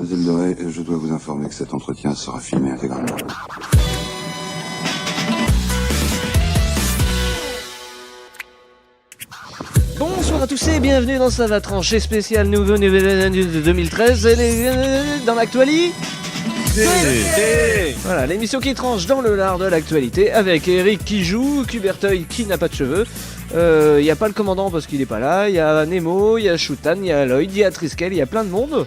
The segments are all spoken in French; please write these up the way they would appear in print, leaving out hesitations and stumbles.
Mademoiselle Doré, je dois vous informer que cet entretien sera filmé intégralement. Bonsoir à tous et bienvenue dans Ça va trancher spécial nouveau de 2013 dans l'actualité. Voilà, l'émission qui tranche dans le lard de l'actualité avec Eric qui joue, Cuberteuil qui n'a pas de cheveux. Il n'y a pas le commandant parce qu'il n'est pas là, il y a Nemo, il y a Shutan, il y a Lloyd, il y a Triskel, il y a plein de monde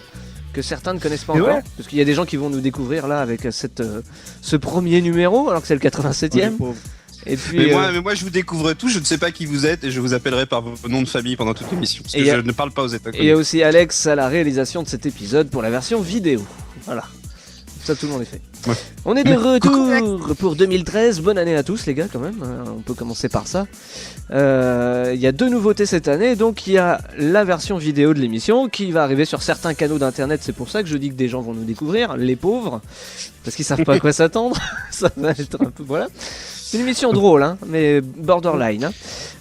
que certains ne connaissent pas encore. Ouais. Parce qu'il y a des gens qui vont nous découvrir là avec ce premier numéro alors que c'est le 87e. Et puis, mais moi je vous découvre tout, je ne sais pas qui vous êtes et je vous appellerai par vos noms de famille pendant toute l'émission parce que je ne parle pas aux États. Et il y a aussi Alex à la réalisation de cet épisode pour la version vidéo. Voilà. Ça tout le monde est fait. Ouais. On est de retour pour 2013, bonne année à tous les gars quand même, on peut commencer par ça. Il y a deux nouveautés cette année, donc il y a la version vidéo de l'émission qui va arriver sur certains canaux d'internet, c'est pour ça que je dis que des gens vont nous découvrir, les pauvres, parce qu'ils savent pas à quoi s'attendre, ça va être un peu, voilà. C'est une émission drôle, hein, mais borderline. Hein.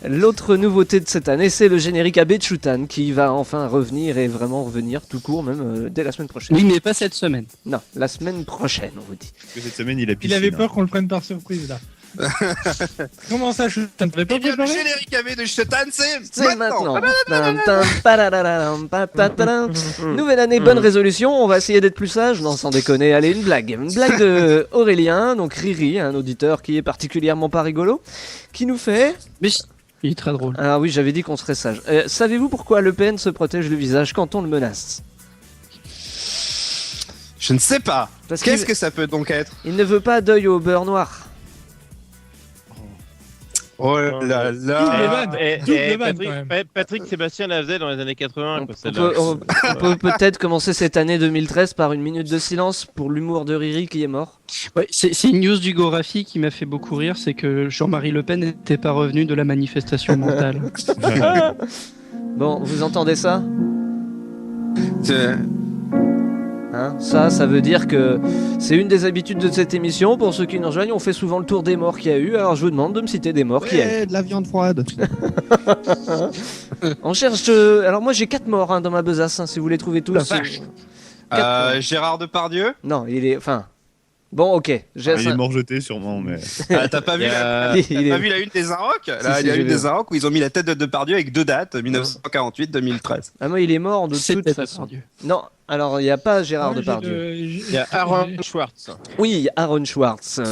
L'autre nouveauté de cette année, c'est le générique AB de Shutan qui va enfin revenir et vraiment revenir tout court, même dès la semaine prochaine. Oui, mais pas cette semaine. Non, la semaine prochaine, on vous dit. Parce que cette semaine, il a piscine. Il avait peur qu'on le prenne par surprise, là. Comment ça, Shutan? T'avais pas préparé? Le générique AB de Shutan, c'est maintenant. Nouvelle année, bonne résolution. On va essayer d'être plus sage. Non, sans déconner. Allez, une blague. Une blague de Aurélien, donc Riri, un auditeur qui est particulièrement pas rigolo, qui nous fait... Mais il est très drôle. Ah oui, j'avais dit qu'on serait sage. Savez-vous pourquoi Le Pen se protège le visage quand on le menace? Je ne sais pas. Qu'est-ce que ça peut donc être? Il ne veut pas d'œil au beurre noir. Oh là là. Patrick Sébastien la faisait dans les années 80. On peut peut-être commencer cette année 2013 par une minute de silence pour l'humour de Riri qui est mort. Ouais, c'est une news du Gorafi qui m'a fait beaucoup rire, c'est que Jean-Marie Le Pen n'était pas revenu de la manifestation mentale. Bon, vous entendez ça? Hein, ça veut dire que c'est une des habitudes de cette émission. Pour ceux qui nous rejoignent, on fait souvent le tour des morts qu'il y a eu. Alors je vous demande de me citer des morts qu'il y a eu. De la viande froide. On cherche... Alors moi j'ai 4 morts hein, dans ma besace, hein, si vous voulez trouver tous. Gérard Depardieu? Non, il est... Enfin... Bon, ok. Il est mort jeté sûrement, mais... T'as pas vu la une des Inrocks? Là, il y a une des Inrocks où ils ont mis la tête de Depardieu avec 2 dates, 1948-2013. Ah moi il est mort de toute façon. Non, alors il n'y a pas Gérard Depardieu. Il y a Aaron Schwartz. Oui, Aaron Schwartz.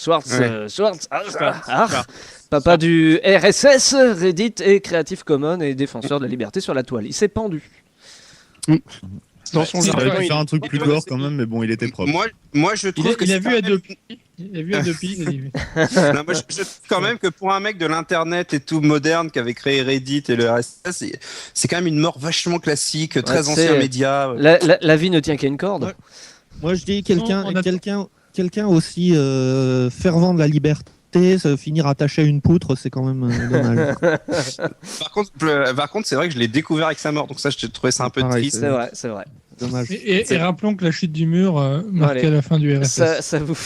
Schwartz. Papa du RSS, Reddit et Creative Commons et défenseur de la liberté sur la toile. Il s'est pendu. Dans son jardin, il aurait pu faire un truc plus gore quand même, mais bon, il était propre. Moi je trouve que il a vu Adopi. Il a vu Adopi. Non, moi, je trouve quand même que pour un mec de l'internet et tout moderne qui avait créé Reddit et le RSS, c'est quand même une mort vachement classique, très ancien média. La vie ne tient qu'à une corde. Ouais. Moi je dis quelqu'un aussi fervent de la liberté. Se finir attaché à une poutre, c'est quand même dommage. Par contre, c'est vrai que je l'ai découvert avec sa mort, donc ça, je trouvais ça un peu triste. C'est vrai. Dommage. Et rappelons que la chute du mur marquait la fin du RSS. Ça vous...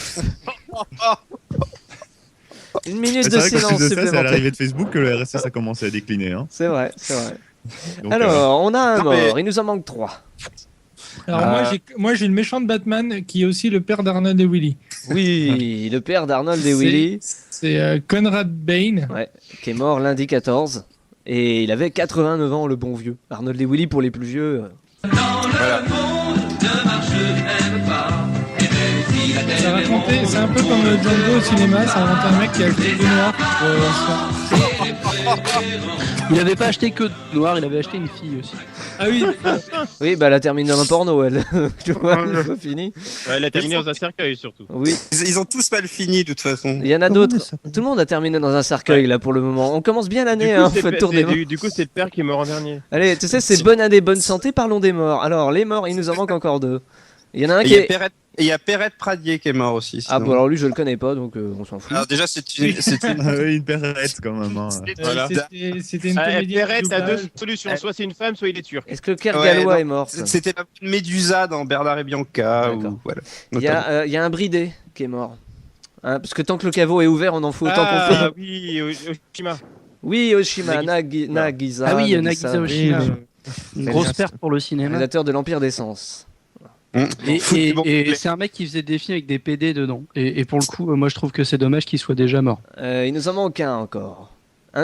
Une minute de silence supplémentaire. C'est à l'arrivée de Facebook que le RSS a commencé à décliner. Hein. C'est vrai. Donc, alors, on a un mort, il nous en manque 3. Alors moi j'ai une méchante Batman qui est aussi le père d'Arnold et Willy. Oui, le père d'Arnold et Willy. C'est Conrad Bain. Ouais, qui est mort lundi 14. Et il avait 89 ans, le bon vieux. Arnold et Willy pour les plus vieux. Voilà. Ça racontait, c'est un peu comme Django au cinéma, ça racontait un mec qui a acheté 2 noirs Il n'avait pas acheté que de noir, il avait acheté une fille aussi. Ah oui. Oui, bah elle a terminé dans un porno, elle. Tu vois, c'est fini. Ouais, elle a terminé dans un cercueil surtout. Oui. Ils ont tous mal fini de toute façon. Il y en a d'autres. Tout le monde a terminé dans un cercueil là pour le moment. On commence bien l'année, hein. On fait le tour des morts. Du coup, c'est le père qui est mort en dernier. Allez, tu sais, c'est bonne année, bonne santé. Parlons des morts. Alors, les morts, il nous en manque encore 2. Il y en a un qui est. Et il y a Perrette Pradier qui est mort aussi. Sinon. Ah bon, alors lui je le connais pas donc on s'en fout. Alors déjà c'est une Perrette quand même. Hein. Voilà. C'était une comédie. Perrette a 2 solutions, soit c'est une femme, soit il est turc. Est-ce que Kergallois est mort? C'était la Médusa dans Bernard et Bianca. Voilà. Il y a un bridé qui est mort. Hein, parce que tant que le caveau est ouvert, on en fout autant qu'on peut. Ah oui, Oshima. Oui, Oshima, Nagisa. Ah oui, Nagisa Oshima. Une grosse perte pour le cinéma. Réalisateur de l'Empire des Sens. Et c'est un mec qui faisait des films avec des PD dedans. Et pour le coup, moi je trouve que c'est dommage qu'il soit déjà mort. Il nous en manque un encore.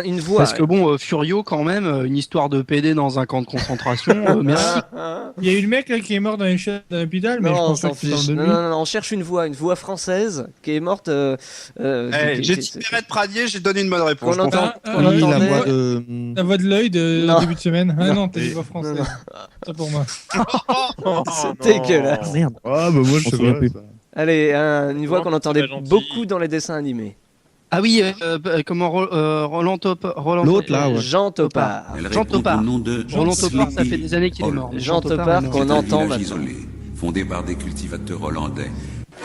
Une voix. Parce que bon, Furio quand même, une histoire de PD dans un camp de concentration, merci. Il y a eu le mec là qui est mort dans les chiottes d'un hôpital, mais Non, je on pense pas s'en que tu parles fiche. de lui. Non, on cherche une voix française qui est morte. J'ai dit Perrette Pradier, j'ai donné une bonne réponse. Qu'on entend. Oui, la entendait- voix de. La voix de l'œil de Non. début de semaine. Ah Non. non, t'as dit voix française. Ça pour moi. C'est dégueulasse. Merde. Ah, bah moi, je On sais se souvient pas. plus. ça. Allez, une voix qu'on entendait très gentil. beaucoup dans les dessins animés. Ah oui, comment Roland L'autre là, ouais. Jean Topard. Elle Jean répond Topard. au nom de Roland Topard, ça fait des années qu'il est Oh, mort. Jean Topard est mort. qu'on C'est un entend village maintenant. isolé, fondé par des cultivateurs hollandais.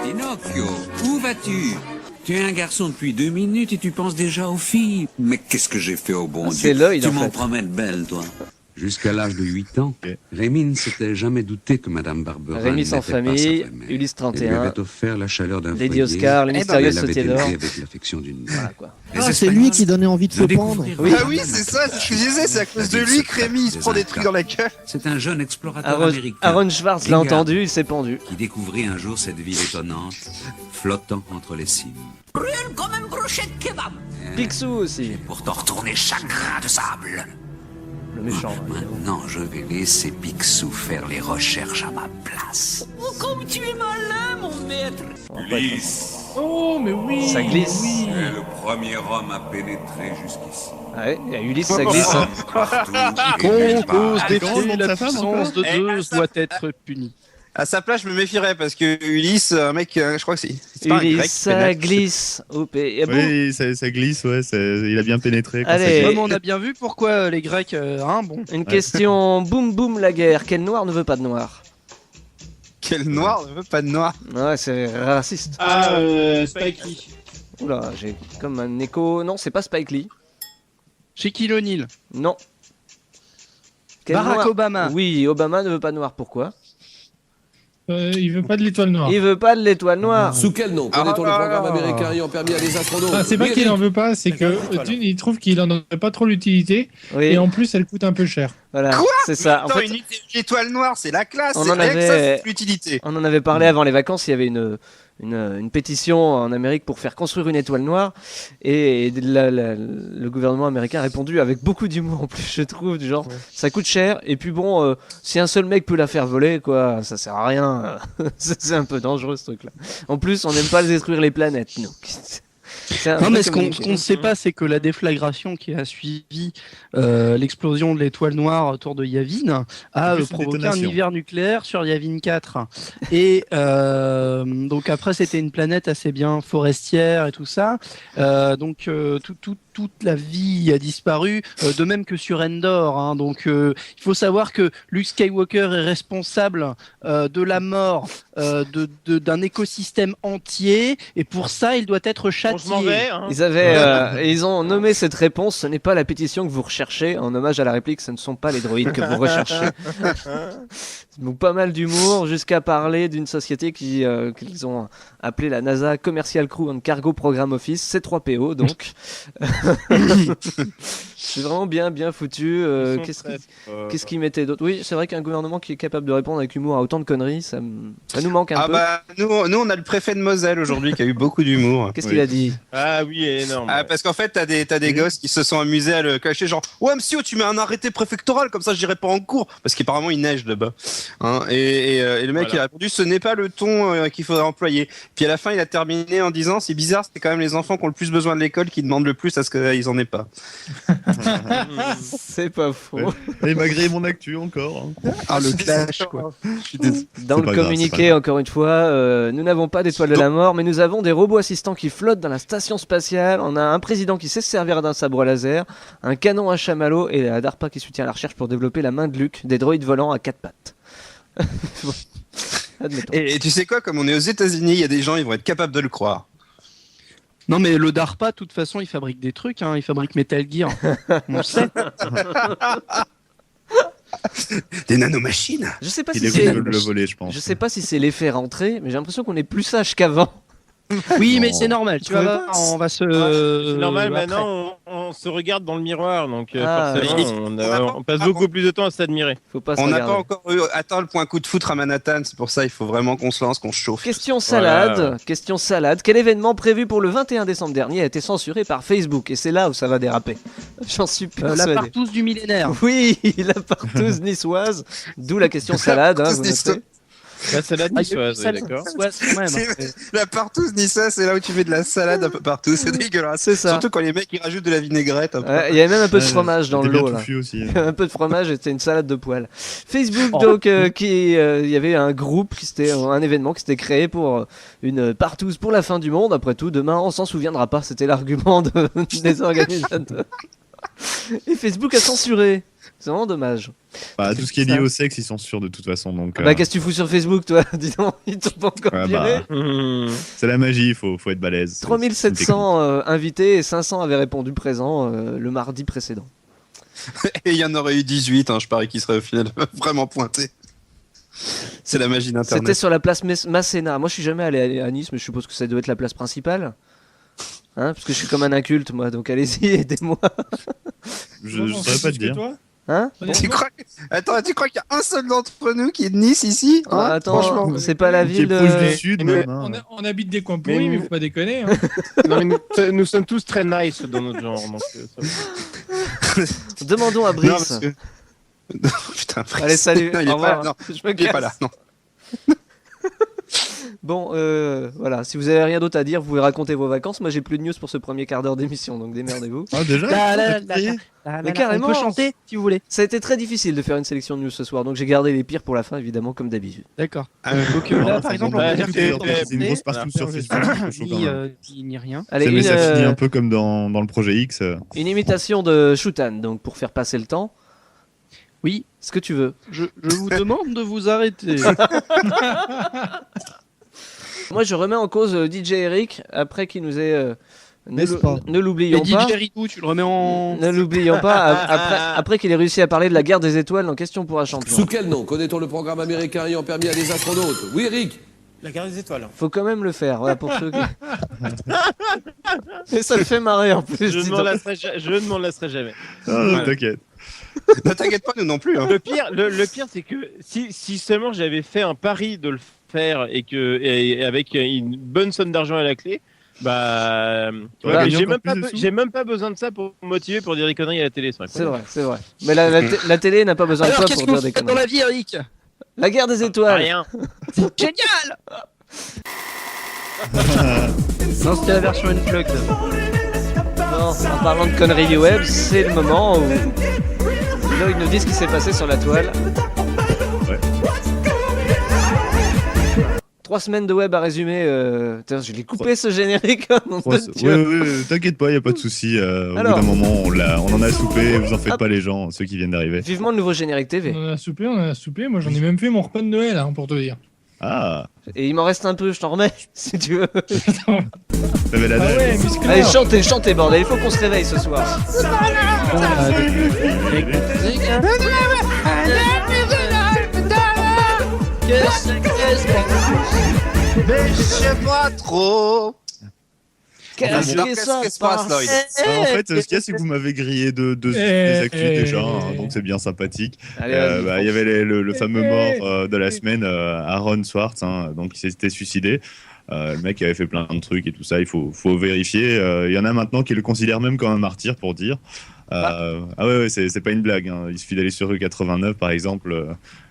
Pinocchio, où vas-tu? Tu es un garçon depuis 2 minutes et tu penses déjà aux filles. Mais qu'est-ce que j'ai fait au bon Ah, Dieu? c'est l'œil, Tu en m'en fait. promets de belle, toi. Jusqu'à l'âge de 8 ans, Ok. Rémi ne s'était jamais douté que Madame Barbera Rémi sans n'était pas sa famille, vraie mère. Ulysse Elle lui 31, avait offert la chaleur d'un Lady foyer. Oscar, le Elle mystérieux l'avait sautier élevé d'or. avec l'affection d'une mère. Voilà quoi. Les Ah, c'est Espagnols lui qui donnait envie de se le pendre. découvrirent. Ah oui, c'est ça, c'est ce que je disais, c'est à cause de lui que Rémi il se prend des trucs dans la gueule. C'est un jeune explorateur Aaron, américain Aaron Schwartz l'a entendu, il s'est pendu. qui découvrit un jour cette ville étonnante, flottant entre les cimes. Comme une brochette kebab. Picsou aussi, Pourtant retourner chaque grain de sable. le méchant. Maintenant, je vais laisser Picsou faire les recherches à ma place. Oh, comme tu es malin, mon maître. Oh, mais oui. Ça glisse. Tu es le premier homme à pénétrer jusqu'ici. Ouais, et à Ulysse ça glisse. Hein. Quiconque ose Comment défier le nom de la sa femme, puissance de encore Zeus doit être puni. À sa place, je me méfierais parce que Ulysse, un mec, je crois que c'est pas un grec. Ulysse qui ça pénètre. glisse. Et boum. Oui, ça glisse, ouais. Il a bien pénétré. quand Allez. ça glisse. Comme on a bien vu pourquoi les Grecs, bon. Une question, boum boum la guerre. Quel noir ne veut pas de noir? Quel noir ne veut pas de noir. Ouais, c'est raciste. Ah, Spike Lee. Oula, j'ai comme un écho. Non, c'est pas Spike Lee. Shaquille O'Neal. Non. Quel Barack noir Obama. Oui, Obama ne veut pas de noir. Pourquoi? Il veut pas de l'étoile noire. Il veut pas de l'étoile noire. Sous quel nom connaît-on le programme américain ayant permis à des astronomes Ah, c'est pas qu'il en veut pas, c'est que il trouve qu'il en aurait pas trop l'utilité Oui, et en plus elle coûte un peu cher. voilà, Quoi c'est ça. En Attends, fait, une étoile noire, c'est la classe. On C'est en rien que avait- ça, c'est l'utilité. on en avait parlé avant les vacances. Il y avait une pétition en Amérique pour faire construire une étoile noire et le gouvernement américain a répondu avec beaucoup d'humour en plus, je trouve, du genre ça coûte cher et puis bon, si un seul mec peut la faire voler, quoi, ça sert à rien. C'est un peu dangereux ce truc-là. En plus, on n'aime pas détruire les planètes, nous. C'est un Non, peu mais ce qu'on communiqué. ne sait pas, c'est que la déflagration qui a suivi l'explosion de l'étoile noire autour de Yavin a En plus, une provoqué un détonation. hiver nucléaire sur Yavin 4. Et donc après, c'était une planète assez bien forestière et tout ça. Donc toute la vie a disparu, de même que sur Endor. Hein. Donc il faut savoir que Luke Skywalker est responsable de la mort d'un écosystème entier, et pour ça, il doit être châtié. Bon, je m'en vais. Hein. Ils ont nommé cette réponse. Ce n'est pas la pétition que vous recherchez. En hommage à la réplique, ce ne sont pas les droïdes que vous recherchez. Donc pas mal d'humour, jusqu'à parler d'une société qu'ils ont appelée la NASA Commercial Crew and Cargo Program Office, C3PO donc. C'est vraiment bien foutu. Qu'est-ce qu'ils mettaient d'autre? Oui, c'est vrai qu'un gouvernement qui est capable de répondre avec humour à autant de conneries, ça nous manque un peu. Bah, nous, on a le préfet de Moselle aujourd'hui qui a eu beaucoup d'humour. Qu'est-ce qu'il a dit? Ah oui, énorme. Ah, parce qu'en fait, t'as des gosses qui se sont amusés à le cacher, genre, ouais, monsieur, tu mets un arrêté préfectoral, comme ça je dirai pas en cours, parce qu'apparemment il neige là-bas. Hein, et le mec il a répondu, ce n'est pas le ton qu'il faudrait employer. Puis à la fin, il a terminé en disant, c'est bizarre, c'est quand même les enfants qui ont le plus besoin de l'école qui demandent le plus à ce qu'ils en aient pas. C'est pas faux. Ouais. Et il m'a grillé mon actu encore. Hein. Ah, le clash, quoi. Dans C'est le pas grave, communiqué, c'est pas grave. encore une fois, nous n'avons pas d'étoile de la mort, mais nous avons des robots assistants qui flottent dans la station spatiale. On a un président qui sait se servir d'un sabre laser, un canon à chamallow et la DARPA qui soutient la recherche pour développer la main de Luke, des droïdes volants à 4 pattes. Bon. Admettons. Et tu sais quoi, comme on est aux États-Unis, il y a des gens, ils vont être capables de le croire. Non, mais le DARPA, de toute façon, il fabrique des trucs, hein. Il fabrique Metal Gear. On le sait. Des nanomachines. Je sais pas Il si est c'est voulu le voler, je pense. je sais pas si c'est l'effet rentré, mais j'ai l'impression qu'on est plus sage qu'avant. Oui, mais Non. c'est normal. Tu vas voir, on va se. C'est normal, après. maintenant on se regarde dans le miroir, donc Ah, forcément on passe beaucoup plus de temps à s'admirer. Faut pas se On n'a regarder. pas encore atteint le point coup de foutre à Manhattan, c'est pour ça il faut vraiment qu'on se lance, qu'on se chauffe. Question salade, Voilà. question salade. Quel événement prévu pour le 21 décembre dernier a été censuré par Facebook? Et c'est là où ça va déraper. J'en suis La persuadé. partouze du millénaire. Oui, la partouze niçoise. D'où la question salade. Hein, vous notez. La salade niçoise, oui, d'accord. La partouze niçoise, c'est là où tu mets de la salade un peu partout, c'est dégueulasse. C'est ça. Surtout quand les mecs ils rajoutent de la vinaigrette. Un peu. Ouais, il y avait même un peu de fromage dans C'était bien l'eau là. touffu aussi. Un peu de fromage et c'était une salade de poêle. Facebook donc il y avait un groupe qui c'était un événement qui s'était créé pour une partouze pour la fin du monde. Après tout, demain on s'en souviendra pas. C'était l'argument des organisateurs. Et Facebook a censuré. C'est vraiment dommage. Bah, tout ce qui est lié au sexe, ils sont sûrs de toute façon. Donc, Bah qu'est-ce que tu fous sur Facebook toi? Dis donc, ils t'ont pas encore ouais, viré. c'est la magie, faut être balèze. 3700 invités et 500 avaient répondu présent le mardi précédent. Et il y en aurait eu 18, hein, je parie qu'ils seraient au final vraiment pointés. C'est la magie d'Internet. C'était sur la place Masséna. Moi je suis jamais allé à Nice, mais je suppose que ça doit être la place principale. Hein, parce que je suis comme un inculte moi, donc allez-y, aidez-moi. Je saurais pas te dire. Hein? Tu crois que... Attends, tu crois qu'il y a un seul d'entre nous qui est de Nice ici hein, Ah, attends, franchement. c'est pas la Qui est ville proche de... du sud, même. Hein. On habite des coins pourris, mais faut pas déconner. Hein. Non, mais nous sommes tous très nice dans notre genre. Donc, ça va. Demandons à Non, Brice. parce que... Putain, Brice. Allez, salut. Non, il Au est revoir. pas là, non. Je me Il est casse. pas là, non. Bon, voilà. Si vous avez rien d'autre à dire, vous pouvez raconter vos vacances. Moi, j'ai plus de news pour ce premier quart d'heure d'émission, donc démerdez-vous. Ah, déjà Mais carrément. On peut chanter si vous voulez. Ça a été très difficile de faire une sélection de news ce soir, donc j'ai gardé les pires pour la fin, évidemment, comme d'habitude. D'accord. Donc, là, par exemple, on peut dire c'est une grosse partout sur Facebook. c'est chaud quand même. ni rien. Allez, Mais ça finit une, un peu comme dans le projet X. une imitation de Shutan, donc pour faire passer le temps. Oui. Ce que tu veux. Je vous demande de vous arrêter. Moi, je remets en cause DJ Eric après qu'il nous ait. N'est-ce pas? Ne l'oublions Et pas. DJ Rico, tu le remets en. Ne l'oublions pas. Après qu'il ait réussi à parler de la guerre des étoiles en question pour un champion. Sous quel nom connaît-on le programme américain ayant permis à des astronautes? Oui, Eric. La guerre des étoiles. Faut quand même le faire, voilà, pour ceux qui. Et ça le fait marrer en plus. Je dis ne m'en donc. lasserai jamais. Ah, t'inquiète. Ne t'inquiète pas, nous non plus. Hein. Le pire, c'est que si seulement j'avais fait un pari de le faire et avec une bonne somme d'argent à la clé, bah, Ouais, j'ai même pas besoin de ça pour me motiver pour dire des conneries à la télé. C'est vrai, c'est vrai. Mais la télé n'a pas besoin de Alors, toi qu'est-ce pour que dire vous des faites dans conneries. la vie, Eric? La guerre des étoiles. Rien. Génial. Non, c'était la version unplugged. Non, en parlant de conneries du web, c'est le moment où là, ils nous disent ce qui s'est passé sur la toile. Ouais. 3 semaines de web à résumer. Putain, je l'ai coupé ce générique. Nom de Dieu. Ouais, t'inquiète pas, y a pas de souci. Au Alors. bout d'un moment, on en a soupé. Vous en faites pas les gens, ceux qui viennent d'arriver. Vivement le nouveau générique TV. On en a soupé. Moi, j'en ai même fait mon repas de Noël, hein, pour te dire. Ah, Et il m'en reste un peu, je t'en remets, si tu veux. t'avais la Ah dalle. ouais, musclé. Allez, chantez, bordel, il faut qu'on se réveille ce soir. Mais je sais pas trop. Qu'est-ce Alors, que qu'est-ce ça qui se passe, passe Lloyd En fait, ce qu'il y a, c'est que vous m'avez grillé des actus déjà, hein, donc c'est bien sympathique. Allez, vas-y. Bah, il y avait le fameux mort de la semaine, Aaron Swartz, hein, donc il s'était suicidé. Le mec avait fait plein de trucs et tout ça, il faut vérifier. Il y en a maintenant qui le considèrent même comme un martyr, pour dire. Ah ouais, c'est pas une blague. Hein. Il suffit d'aller sur rue 89, par exemple.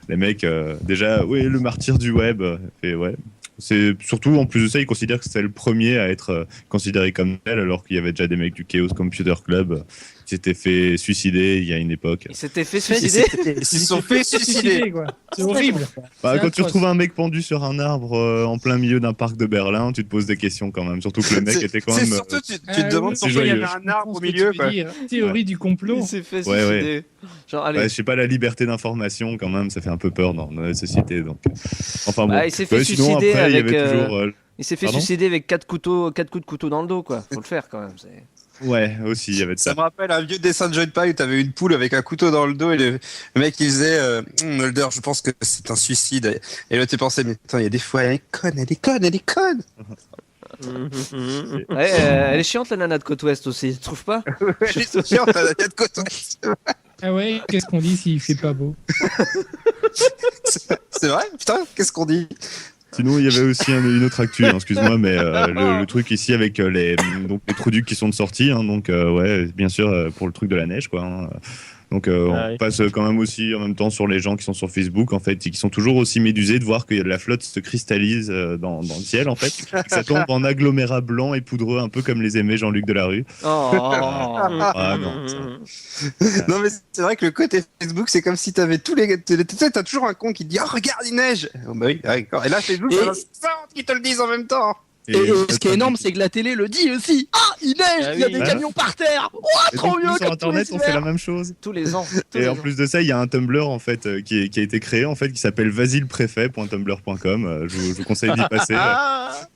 Les mecs, déjà, oui, le martyr du web. Et ouais. C'est surtout, en plus de ça, ils considèrent que c'est le premier à être considéré comme tel, alors qu'il y avait déjà des mecs du Chaos Computer Club qui s'étaient fait suicider il y a une époque. Il s'était fait suicider. Ils se sont fait suicider. Quoi. C'est horrible. Bah, C'est quand tu atroce. retrouves un mec pendu sur un arbre en plein milieu d'un parc de Berlin, tu te poses des questions quand même. Surtout que le mec était quand C'est même. surtout, tu te Ah, demandes oui, pourquoi il y avait joyeux. un arbre au Je comprends ce que milieu. tu veux Quoi. dire. Théorie du complot. Il s'est fait Ouais, suicider. Genre, allez. Ouais, je sais pas, la liberté d'information, quand même, ça fait un peu peur dans notre société. Donc, enfin bon. Bah, il s'est fait Sinon, suicider après, il y avec, avait toujours. Il s'est fait Pardon suicider avec 4 coups de couteau dans le dos, quoi. Faut le faire quand même. Ouais, aussi, il y avait de Ça ça. me rappelle un vieux dessin de Joy Pie où t'avais une poule avec un couteau dans le dos et le mec il disait Mulder, je pense que c'est un suicide. Et là tu pensais, mais attends, il y a des fois, elle est conne. Ouais, elle est chiante la nana de Côte Ouest aussi, tu trouves pas? Elle est chiante, la nana de Côte Ouest. Ah ouais, qu'est-ce qu'on dit s'il fait pas beau? C'est vrai? Putain, qu'est-ce qu'on dit? Sinon, il y avait aussi une autre actu, hein, excuse-moi, mais le truc ici avec les trous ducs qui sont de sortie, hein, donc ouais, bien sûr, pour le truc de la neige, quoi. Hein. Donc on passe quand même aussi en même temps sur les gens qui sont sur Facebook, en fait, et qui sont toujours aussi médusés de voir que la flotte se cristallise dans le ciel, en fait, et que ça tombe en agglomérat blanc et poudreux, un peu comme les aimait Jean-Luc Delarue. Ah non, non, mais c'est vrai que le côté Facebook, c'est comme si t'avais tous les... Tu sais, t'as toujours un con qui te dit « Oh, regarde, il neige !» Oh, bah oui, d'accord. Et là, Facebook, il y en a 50 qui te le disent en même temps. Et ce qui est énorme, c'est que la télé le dit aussi. Ah, il neige, il y a des camions par terre. Oh, trop mieux. Sur Internet, on fait la même chose. Tous les ans. Et en plus de ça, il y a un Tumblr en fait qui a été créé en fait qui s'appelle vasilprefet.tumblr.com. Je vous conseille d'y passer.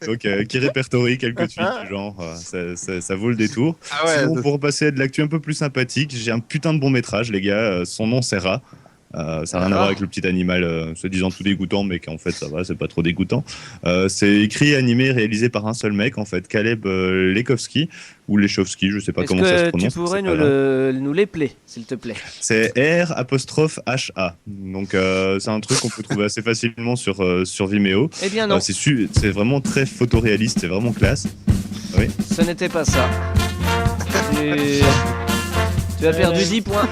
Donc qui répertorie quelques tweets du genre. Ça vaut le détour. Ah ouais, sinon, pour passer à de l'actu un peu plus sympathique, j'ai un putain de bon métrage, les gars. Son nom c'est Ra. Ça n'a rien à voir avec le petit animal se disant tout dégoûtant, mais qu'en fait ça va, c'est pas trop dégoûtant. C'est écrit, animé et réalisé par un seul mec en fait, Caleb Lekowski ou Lechowski, je sais pas comment ça se prononce. Tu pourrais nous l'épeler, s'il te plaît. C'est R''HA. Donc c'est un truc qu'on peut trouver assez facilement sur Vimeo. Eh bien non. C'est vraiment très photoréaliste, c'est vraiment classe. Oui. Ce n'était pas ça. Tu as perdu 10 points.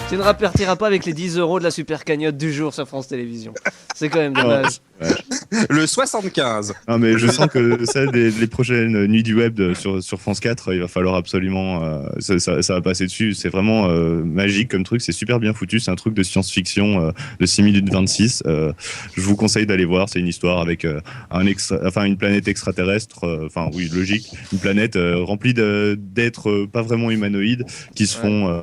Tu ne repartiras pas avec les 10 € de la super cagnotte du jour sur France Télévisions. C'est quand même dommage. Ouais. Le 75. Non mais je sens que ça, les prochaines nuits du web sur France 4, il va falloir absolument... ça va passer dessus. C'est vraiment magique comme truc. C'est super bien foutu. C'est un truc de science-fiction de 6 minutes 26. Je vous conseille d'aller voir. C'est une histoire avec une planète extraterrestre. Enfin oui, logique. Une planète remplie d'êtres pas vraiment humanoïdes qui sont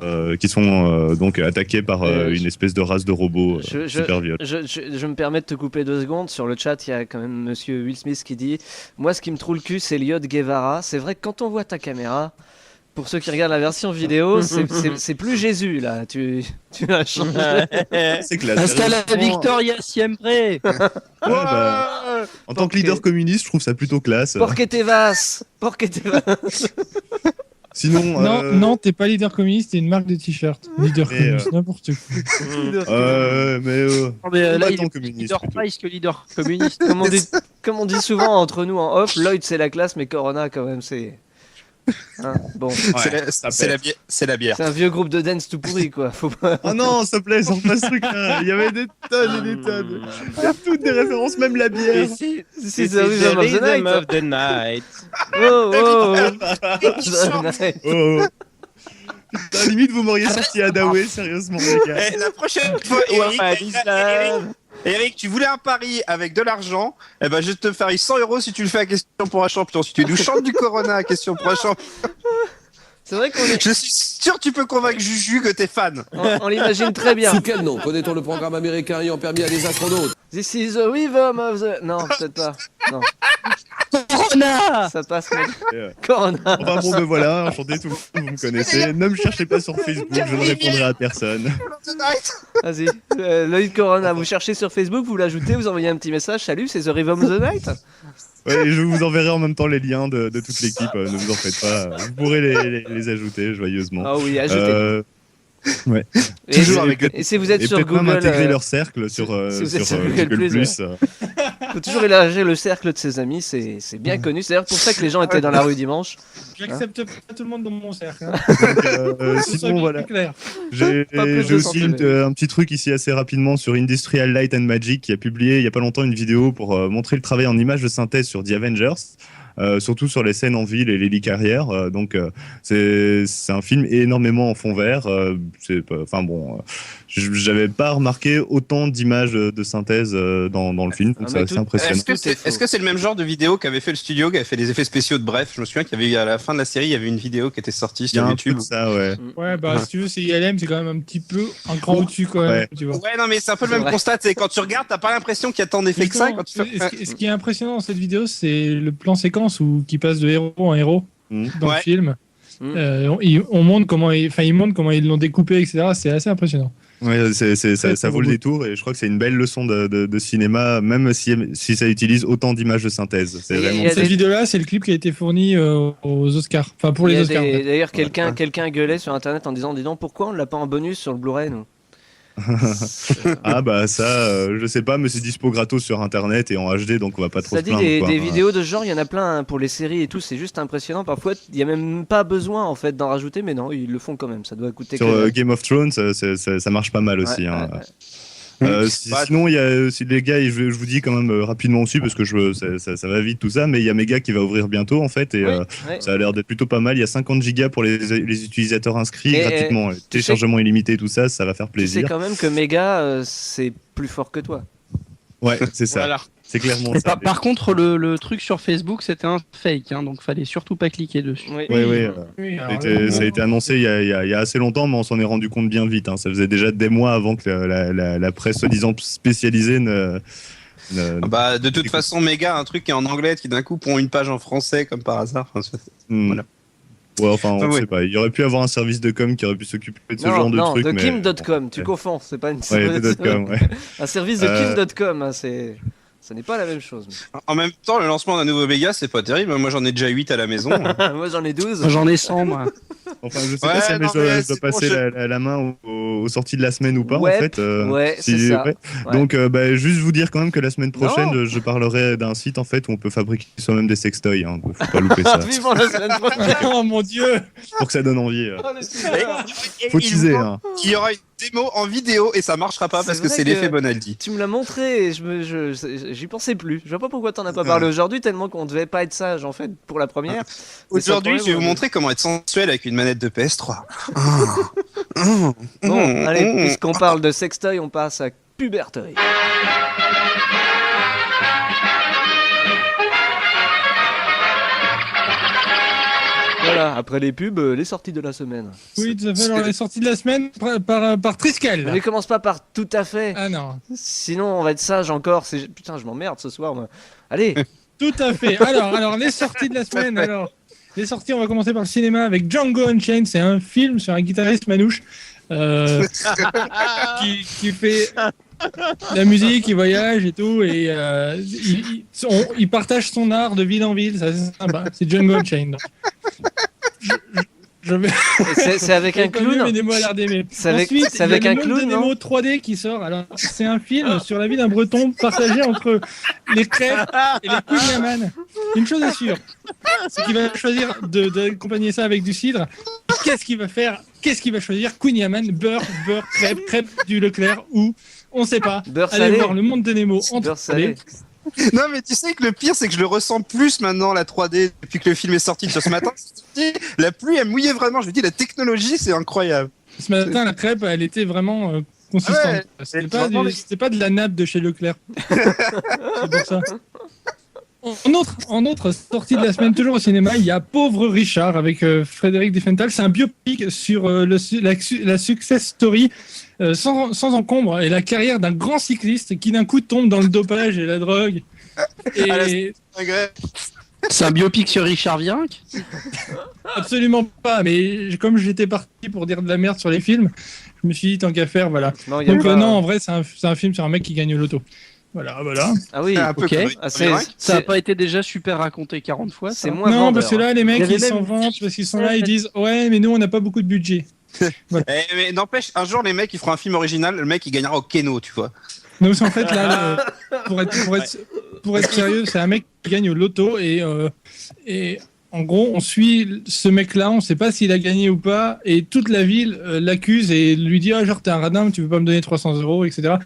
donc attaqués par une espèce de race de robots super violents. Je me permets de te couper 2 secondes. Sur le chat, il y a quand même monsieur Will Smith qui dit « Moi, ce qui me trouve le cul, c'est Lyot Guevara. C'est vrai que quand on voit ta caméra, pour ceux qui regardent la version vidéo, c'est plus Jésus, là. Tu as changé. » C'est classe. Hasta la Victoria siempre. En tant que leader communiste, je trouve ça plutôt classe. Porque te vas. Sinon, non, t'es pas leader communiste, t'es une marque de t-shirt. Leader communiste, n'importe quoi. Mais là, il est leader price que leader communiste. Comme on dit souvent entre nous en off, Lloyd c'est la classe, mais Corona quand même c'est... Hein, bon. Ouais, c'est la bière. C'est un vieux groupe de dance tout pourri quoi. Faut pas... Oh non, s'il te plaît, sors pas ce truc-là. Il y avait des tonnes et des tonnes. Il y a toutes des références, même la bière. C'est the rhythm of the night. Putain, limite, vous m'auriez sorti à Dawei, sérieusement, les gars. La prochaine fois, Eric, tu voulais un pari avec de l'argent, eh ben je vais te faire 100 € si tu le fais à question pour un champion. Si tu nous chantes du Corona à question pour un champion. C'est vrai qu'on est... Je suis sûr que tu peux convaincre Juju que t'es fan. On l'imagine très bien. Sous quel nom connaît-on le programme américain ayant permis à des astronautes? This is the rhythm of the... Non, peut-être pas. Non. Corona. Ça passe, mec. Corona. Enfin bon, ben voilà, enchanté, tout le monde, vous me connaissez. Ne me cherchez pas sur Facebook, je ne répondrai à personne. Vas-y, Lloyd Corona, vous cherchez sur Facebook, vous l'ajoutez, vous envoyez un petit message. Salut, c'est The Rhythm of the Night. Ouais, je vous enverrai en même temps les liens de toute l'équipe, ne vous en faites pas. Vous pourrez les ajouter joyeusement. Ah oui, ajoutez. Ouais. Toujours et si vous êtes sur Google, même intégrer leur cercle sur Google+. Faut toujours élargir le cercle de ses amis, c'est bien connu. C'est d'ailleurs pour ça que les gens étaient dans la rue dimanche. J'accepte pas tout le monde dans mon cercle. Donc, sinon voilà. J'ai aussi un petit truc ici assez rapidement sur Industrial Light and Magic qui a publié il y a pas longtemps une vidéo pour montrer le travail en images de synthèse sur The Avengers. Surtout sur les scènes en ville et l'hélicarrière. Donc c'est un film énormément en fond vert. J'avais pas remarqué autant d'images de synthèse dans le film, donc c'est assez impressionnant. Est-ce que c'est le même genre de vidéo qu'avait fait le studio, qui avait fait des effets spéciaux de Bref? Je me souviens qu'il y avait à la fin de la série, il y avait une vidéo qui était sortie sur YouTube. Ça, ouais. Ouais, bah si tu veux, c'est ILM, c'est quand même un petit peu un cran au-dessus quand même. Ouais. Tu vois. Ouais, non, mais c'est un peu le même constat. C'est quand tu regardes, t'as pas l'impression qu'il y a tant d'effets que ça. Quand tu fais... Ce qui est impressionnant dans cette vidéo, c'est le plan séquence qui passe de héros en héros dans le film. On montre comment ils l'ont découpé, etc. C'est assez impressionnant. Ouais, ça vaut le détour et je crois que c'est une belle leçon de cinéma, même si ça utilise autant d'images de synthèse. C'est vraiment... Cette vidéo-là, c'est le clip qui a été fourni aux Oscars. Enfin, pour les Oscars. D'ailleurs, quelqu'un gueulait sur internet en disant dis donc, pourquoi on l'a pas en bonus sur le Blu-ray nous Ah bah ça, je sais pas, mais c'est dispo gratos sur internet et en HD, donc on va pas trop se plaindre. Des vidéos de ce genre, il y en a plein pour les séries et tout, c'est juste impressionnant. Parfois, il y a même pas besoin en fait d'en rajouter, mais non, ils le font quand même. Ça doit coûter. Sur Game of Thrones, ça marche pas mal aussi. Hein. Sinon, il y a aussi les gars, et je vous dis quand même rapidement aussi parce que ça va vite tout ça, mais il y a Mega qui va ouvrir bientôt en fait et ça a l'air d'être plutôt pas mal. Il y a 50 gigas pour les utilisateurs inscrits gratuitement, téléchargement illimité, tout ça, ça va faire plaisir. Tu sais quand même que Mega c'est plus fort que toi. Ouais, c'est ça. Voilà. C'est clairement ça. Par contre, le truc sur Facebook, c'était un fake, hein, donc fallait surtout pas cliquer dessus. Oui, ça a été annoncé il y a assez longtemps, mais on s'en est rendu compte bien vite. Hein. Ça faisait déjà des mois avant que la presse soi-disant spécialisée Bah, de toute façon, Mega, un truc qui est en anglais, qui d'un coup prend une page en français, comme par hasard. Voilà. Ouais, enfin, on sait pas. Il y aurait pu avoir un service de com qui aurait pu s'occuper de ce genre de truc. Non, de mais... Kim.com, tu confonds, c'est pas une un service de Kim.com, hein, ça n'est pas la même chose. En même temps, le lancement d'un nouveau Mega, c'est pas terrible. Moi, j'en ai déjà 8 à la maison. Moi, j'en ai 12. J'en ai 100, moi. Enfin, je sais pas si je dois passer la main aux sorties de la semaine ou pas, en fait. C'est ça. Ouais. Donc, juste vous dire quand même que la semaine prochaine, je parlerai d'un site, en fait, où on peut fabriquer soi-même des sextoys. Hein. Faut pas louper ça. Vivement la semaine prochaine. Oh mon dieu. Pour que ça donne envie. Faut teaser. Hein. Il y aura une démo en vidéo et ça marchera pas parce que c'est l'effet Bonaldi. Tu me l'as montré et j'y pensais plus. Je vois pas pourquoi t'en as pas parlé aujourd'hui, tellement qu'on devait pas être sage en fait pour la première. Aujourd'hui, je vais vous montrer comment être sensuel avec une manette de PS3. Bon, allez, puisqu'on parle de sextoy, on passe à Pubertoy. Voilà, après les pubs, les sorties de la semaine. Oui, tout à fait. Alors, les sorties de la semaine par Triskel. Mais commence pas par tout à fait. Ah non. Sinon, on va être sage encore. Putain, je m'emmerde ce soir, moi. Allez. Tout à fait. Alors, les sorties de la semaine. Alors, les sorties, on va commencer par le cinéma avec Django Unchained. C'est un film sur un guitariste manouche qui fait la musique, il voyage et tout, et il partage son art de ville en ville. Ça, c'est sympa. C'est Django Unchained. C'est avec un clown. C'est avec un clown, non Nemo 3D qui sort. Alors, c'est un film sur la vie d'un Breton partagé entre les crêpes et les Queen. Une chose est sûre, c'est qu'il va choisir d'accompagner ça avec du cidre. Qu'est-ce qu'il va faire? Qu'est-ce qu'il va choisir? Queen Yaman, beurre, crêpes du Leclerc ou on sait pas. Allez voir le monde de Nemo en 3D. Non, mais tu sais que le pire, c'est que je le ressens plus maintenant, la 3D, depuis que le film est sorti. Ce matin, la pluie, elle mouillait vraiment. Je me dis, la technologie, c'est incroyable. Ce matin, la crêpe, elle était vraiment consistante. C'était pas de la nappe de chez Leclerc. C'est pour ça. En autre sortie de la semaine, toujours au cinéma, il y a Pauvre Richard avec Frédéric Diffenthal. C'est un biopic sur la success story sans encombre et la carrière d'un grand cycliste qui d'un coup tombe dans le dopage et la drogue. C'est un biopic sur Richard Virenque? Absolument pas, mais comme j'étais parti pour dire de la merde sur les films, je me suis dit tant qu'à faire, voilà. Non, en vrai, c'est un film sur un mec qui gagne au loto. Voilà. Ah oui, ok. Ça n'a pas été déjà super raconté 40 fois. C'est moins non, vendeur. parce que là, les mecs, ils s'en vantent parce qu'ils sont là, ils disent ouais, mais nous, on n'a pas beaucoup de budget. Voilà. Mais n'empêche, un jour, les mecs, ils feront un film original, le mec, il gagnera au Keno, tu vois. Non, en fait, là, pour être sérieux, c'est un mec qui gagne au loto et en gros, on suit ce mec-là, on ne sait pas s'il a gagné ou pas, et toute la ville l'accuse et lui dit genre t'es un radin, tu peux pas me donner 300 €, etc.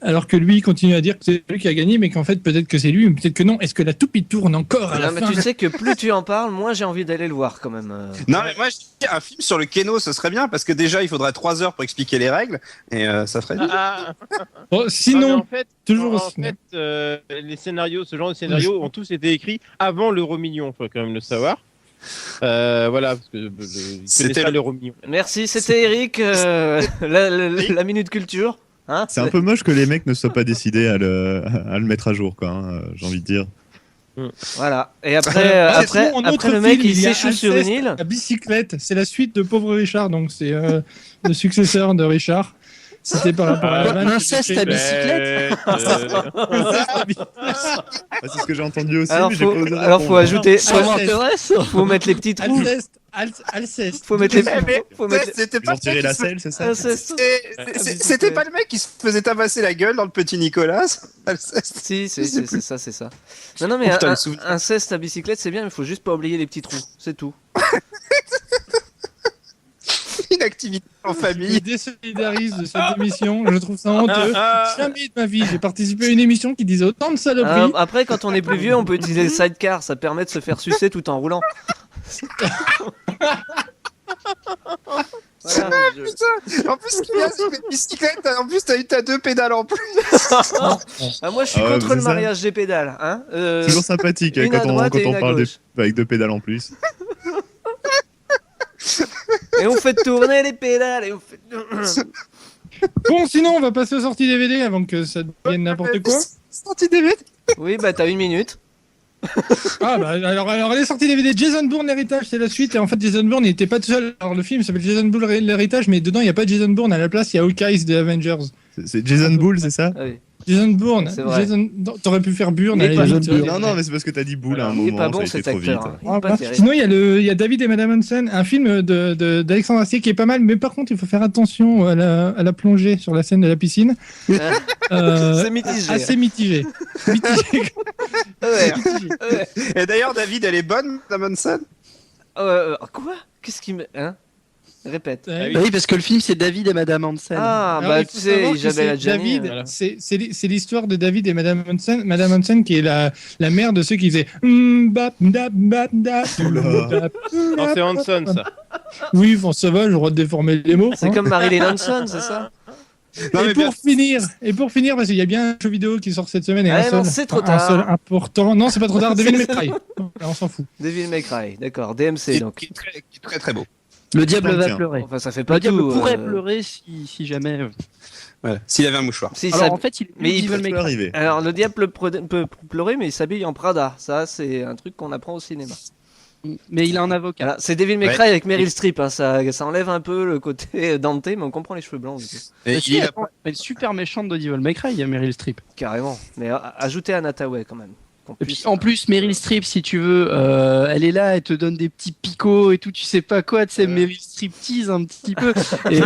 Alors que lui il continue à dire que c'est lui qui a gagné, mais qu'en fait peut-être que c'est lui, mais peut-être que non. Est-ce que la toupie tourne encore à la fin? Mais tu sais que plus tu en parles, moins j'ai envie d'aller le voir quand même. Non, mais moi je dis un film sur le Keno, ce serait bien parce que déjà il faudrait 3 heures pour expliquer les règles et ça ferait. Bon, sinon, en fait, toujours. Les scénarios, ce genre de scénarios ont tous été écrits avant l'euro-million, faut quand même le savoir. Voilà, parce que c'était l'euro-million. Merci, c'était Eric, la minute culture. Hein, c'est un peu moche que les mecs ne soient pas décidés à le mettre à jour, quoi. Hein, j'ai envie de dire. Voilà. Et après le mec il s'échoue sur une île. La bicyclette, c'est la suite de Pauvre Richard, donc c'est le successeur de Richard. C'était par rapport à la vanne. Inceste à bicyclette. C'est ce que j'ai entendu aussi. Alors mais j'ai pas osé alors faut répondre. ajouter, Ça m'intéresse. faut mettre les petits trous. Alceste. Faut mettre les. Faut Ouais, mettre. C'était pas Ils ont tiré le la mec qui se- selle, c'est ça Inceste. C'était pas le mec qui se faisait tabasser la gueule dans le petit Nicolas. Si, c'est ça, c'est ça. Non, non, mais Oh, putain, le souvenir. inceste à bicyclette, c'est bien, mais il faut juste pas oublier les petits trous, c'est tout. Une activité en Je me famille. désolidarise de cette émission. Je trouve ça honteux. Jamais de ma vie, j'ai participé à une émission qui disait autant de saloperies. Après, quand on est plus vieux, on peut utiliser le sidecar, ça permet de se faire sucer tout en roulant. Voilà, Putain, en plus, ce qu'il y a, c'est une bicyclette. En plus, t'as 2 pédales en plus. Ah, moi, je suis Ah ouais, contre c'est le ça. mariage des pédales. Hein Toujours sympathique hein, une à quand on, droite et quand on une à parle gauche. avec 2 pédales en plus. Et on fait tourner les pédales. Et on fait... Bon, sinon, on va passer aux sorties DVD avant que ça devienne n'importe quoi. Sortie DVD. Oui, bah, t'as 1 minute. Ah, bah, alors les sorties DVD, Jason Bourne, l'héritage, c'est la suite. Et en fait, Jason Bourne, il était pas tout seul. Alors, le film s'appelle Jason Bourne, l'héritage, mais dedans, il n'y a pas Jason Bourne. À la place, il y a Hawkeye des Avengers. C'est Jason Bull, c'est ça Ah oui. Jason Bourne. C'est vrai. Non, t'aurais pu faire Burne. Il est à la pas limite, Jason tu vois. Non, mais c'est parce que t'as dit Bull à un Il est moment, pas bon ça a cet été trop vite. acteur. Hein. Il est pas terrible. Sinon, il y a David et Madame Hansen, un film d'Alexandre Astier qui est pas mal, mais par contre, il faut faire attention à la plongée sur la scène de la piscine. C'est mitigé. Assez mitigé. Mitigé. Ouais. Et d'ailleurs, David, elle est bonne, Madame Hansen. Quoi? Qu'est-ce qui me. Hein? Répète. Ouais. Bah oui, parce que le film c'est David et Madame Hansen. Ah, Alors, bah, il tu faut sais, savoir que Isabelle c'est Adjani. David, c'est l'histoire de David et Madame Hansen. Madame Hansen qui est la mère de ceux qui faisaient. Bap, dap, bap, dap, dap, Non, c'est Hanson, ça. Oui, bon, ça va, j'ai le droit de déformer les mots. C'est hein. comme Marilyn Manson, c'est ça? Non, mais Et pour finir, parce qu'il y a bien un jeu vidéo qui sort cette semaine et Ah un non, seul, c'est trop un tard. seul important. Non, c'est pas trop tard. Devil May Cry. On s'en fout. Devil May Cry, d'accord. DMC, donc. qui est très très beau. Le diable va Tiens. pleurer. Enfin, ça fait pas Le diable tout. pourrait pleurer si jamais. Voilà. S'il avait un mouchoir. Si, Alors ça- en fait, il mais il Devil Ça May peut Cry. arriver. Alors, le diable peut pleurer, mais il s'habille en Prada. Ça, c'est un truc qu'on apprend au cinéma. Mais il a un avocat. Alors, c'est Devil May Ouais. Cry avec Meryl Streep. Hein. Ça enlève un peu le côté Dante, mais on comprend les cheveux blancs, du coup. Et Mais si, il a attends, elle est super méchante de Devil May Cry, il y a Meryl Streep. Carrément. Mais ajoutez Anna Tawai quand même. Qu'on Et puisse- puis en plus, Meryl Streep, si tu veux, elle est là, elle te donne des petits picots et tout, tu sais pas quoi, tu sais, Meryl Streep tease un petit peu. Et,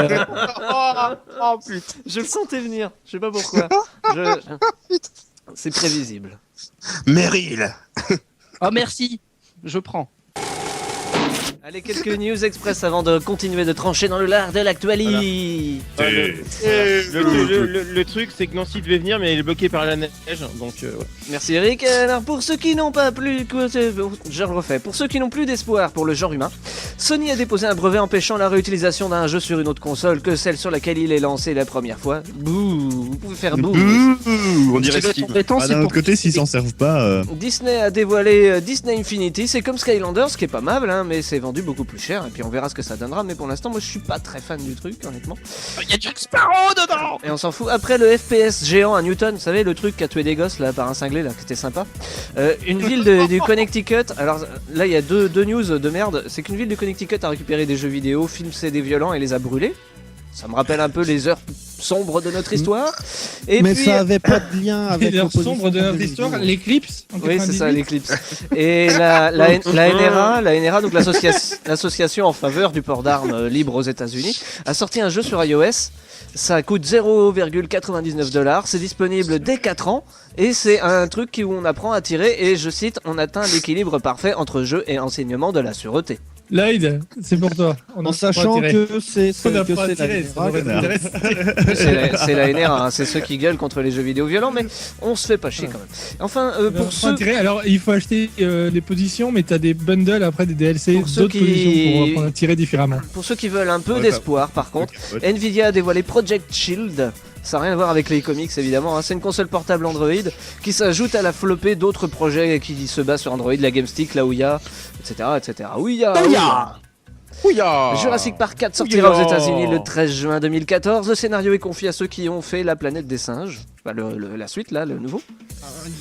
Oh putain. Je le sentais venir. Je sais pas pourquoi. C'est prévisible. Meryl. oh merci, je prends. Allez, quelques news express avant de continuer de trancher dans le lard de l'actualité. Le truc, c'est que Nancy devait venir, mais elle est bloquée par la neige. Donc, ouais. Merci Eric. Alors pour ceux qui n'ont pas plus, je le refais. Pour ceux qui n'ont plus d'espoir pour le genre humain, Sony a déposé un brevet empêchant la réutilisation d'un jeu sur une autre console que celle sur laquelle il est lancé la première fois. Bouh, vous pouvez faire bouh. On dirait Ce qui Steve. est embêtant, Ah, c'est d'un pour autre côté, s'ils s'en servent pas. Disney a dévoilé Disney Infinity, c'est comme Skylanders, ce qui est pas mal, hein, mais c'est vendu beaucoup plus cher, et puis on verra ce que ça donnera, mais pour l'instant, moi je suis pas très fan du truc, honnêtement. il y a Jack Sparrow dedans. Et on s'en fout. Après le FPS géant à Newton, vous savez, le truc qui a tué des gosses là par un cinglé, là, qui était sympa. Une ville du Connecticut, alors là il y a deux news de merde, c'est qu'une ville du Connecticut a récupéré des jeux vidéo, films CD violents et les a brûlés. Ça me rappelle un peu les heures sombres de notre histoire. Et Mais puis, ça avait pas de lien avec L'heure l'opposition sombre de notre des histoire, vidéos. l'éclipse. en oui, c'est ça, 98. l'éclipse. Et la NRA, donc l'association en faveur du port d'armes libre aux États-Unis, a sorti un jeu sur iOS. Ça coûte 0,99$. C'est disponible dès 4 ans. Et c'est un truc où on apprend à tirer. Et je cite, on atteint l'équilibre parfait entre jeu et enseignement de la sûreté. Lyde, c'est pour toi. On En a sachant pas tiré. que c'est On a que pas c'est la tiré, ça NRA, devrait connard. t'intéresser. C'est la NRA, hein, c'est ceux qui gueulent contre les jeux vidéo violents. Mais on se fait pas chier quand même. Enfin, On a pour pas ceux... tiré. Alors, il faut acheter des positions, mais t'as des bundles après des DLC, Pour ceux d'autres qui- positions pour apprendre à tirer différemment. Pour ceux qui veulent un peu Ouais, d'espoir, par contre, Ok, Nvidia a dévoilé Project Shield. Ça n'a rien à voir avec les comics évidemment, hein. C'est une console portable Android qui s'ajoute à la flopée d'autres projets qui se basent sur Android, la Game Stick, la Ouya, etc. etc. Ouya. Jurassic Park 4 sortira aux États-Unis le 13 juin 2014. Le scénario est confié à ceux qui ont fait La planète des singes. Bah, la suite, là, le nouveau.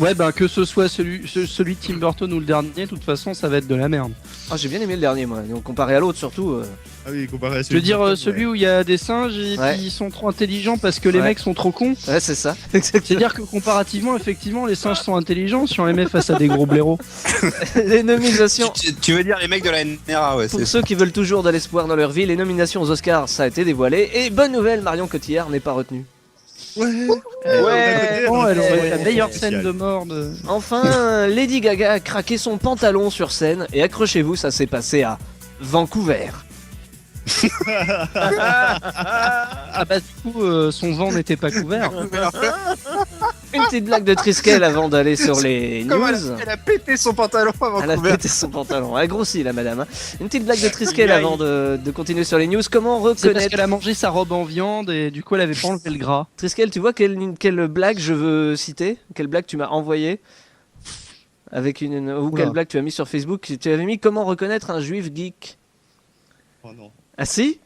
Ouais, bah que ce soit celui de Tim Burton ou le dernier, de toute façon, ça va être de la merde. Ah, j'ai bien aimé le dernier, moi. Donc, comparé à l'autre, surtout. Ah oui, comparé à Je veux dire, celui où il y a des singes et Ouais. puis ils sont trop intelligents parce que les mecs sont trop cons. Ouais, c'est ça. Exactement. C'est-à-dire que comparativement, effectivement, les singes sont intelligents si on les met face à des gros blaireaux. Les nominations. Tu veux dire les mecs de la NRA, ouais. Pour ceux qui veulent toujours de l'espoir dans leur vie, les nominations aux Oscars, ça a été dévoilé. Et bonne nouvelle, Marion Cotillard n'est pas retenue. Ouais. Oh, elle aurait la meilleure Spécial. scène de mort de... Enfin, Lady Gaga a craqué son pantalon sur scène. Et accrochez-vous, ça s'est passé à Vancouver. Ah bah du coup, son vent n'était pas couvert. Une petite blague de Triskel avant d'aller sur les Comment news. elle a pété son pantalon avant Elle a pété son pantalon. Elle a grossi, la madame. Une petite blague de Triskel avant de continuer sur les news. Comment C'est parce reconnaître... qu'elle a mangé sa robe en viande et du coup elle avait pas enlevé le gras. Triskel, tu vois quelle blague je veux citer? Quelle blague tu m'as envoyé? Avec ou quelle blague tu as mis sur Facebook? Tu avais mis comment reconnaître un juif geek. Oh non. Ah si?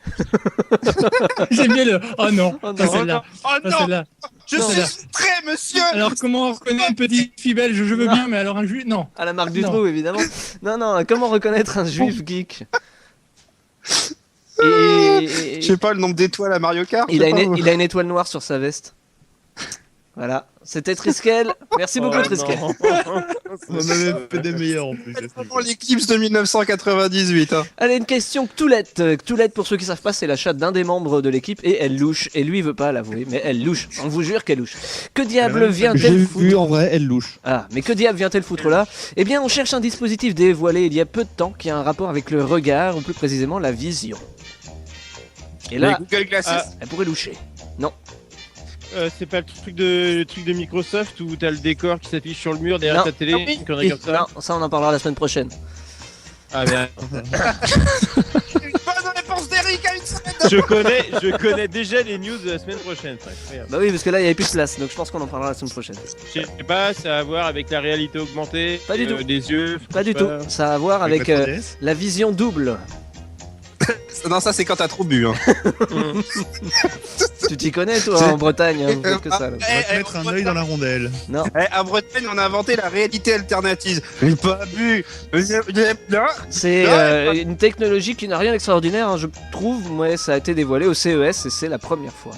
J'aime bien le. Oh non. Oh non. Pas celle-là. Oh Pas non, celle-là. je Non, suis là. très monsieur. Alors comment on reconnaît une petite fille belge? Je veux bien, mais alors un juif, non. À la marque du Non. trou, évidemment. Non, comment reconnaître un juif geek? Et... Je sais pas le nombre d'étoiles à Mario Kart. Il a une étoile noire sur sa veste. Voilà, c'était Triskel. Merci beaucoup, Triskel. On en avait fait des meilleurs en plus. Pour l'éclipse de 1998. Hein. Allez, une question Ctoulette. Ctoulette, pour ceux qui savent pas, c'est la chatte d'un des membres de l'équipe et elle louche. Et lui, il veut pas l'avouer, mais elle louche. On vous jure qu'elle louche. Que diable J'ai vient-elle vu foutre? en vrai, elle louche. Ah, mais que diable vient-elle foutre là? Eh bien, on cherche un dispositif dévoilé il y a peu de temps qui a un rapport avec le regard, ou plus précisément la vision. Et là, Les Google Glasses. elle pourrait loucher. Non. C'est pas le truc de Microsoft où t'as le décor qui s'affiche sur le mur derrière Non. ta télé, une connerie comme ça. Non, ça on en parlera la semaine prochaine. Ah bien. Une bonne réponse d'Eric à une semaine. Je connais déjà les news de la semaine prochaine. C'est incroyable. Bah oui, parce que là il y avait plus de place, donc je pense qu'on en parlera la semaine prochaine. Je sais pas, ça a à voir avec la réalité augmentée. Pas du tout. Des yeux. Pas du tout. Ça a à voir avec la 3DS. la vision double. Non, ça c'est quand t'as trop bu. Hein. Tu t'y connais toi en Bretagne, hein, vous faites que ça. Là. On va te mettre un œil dans la rondelle. Non. À Bretagne, on a inventé la réalité alternative. J'ai pas bu. C'est une technologie qui n'a rien d'extraordinaire, hein, je trouve. Ouais, ça a été dévoilé au CES et c'est la première fois.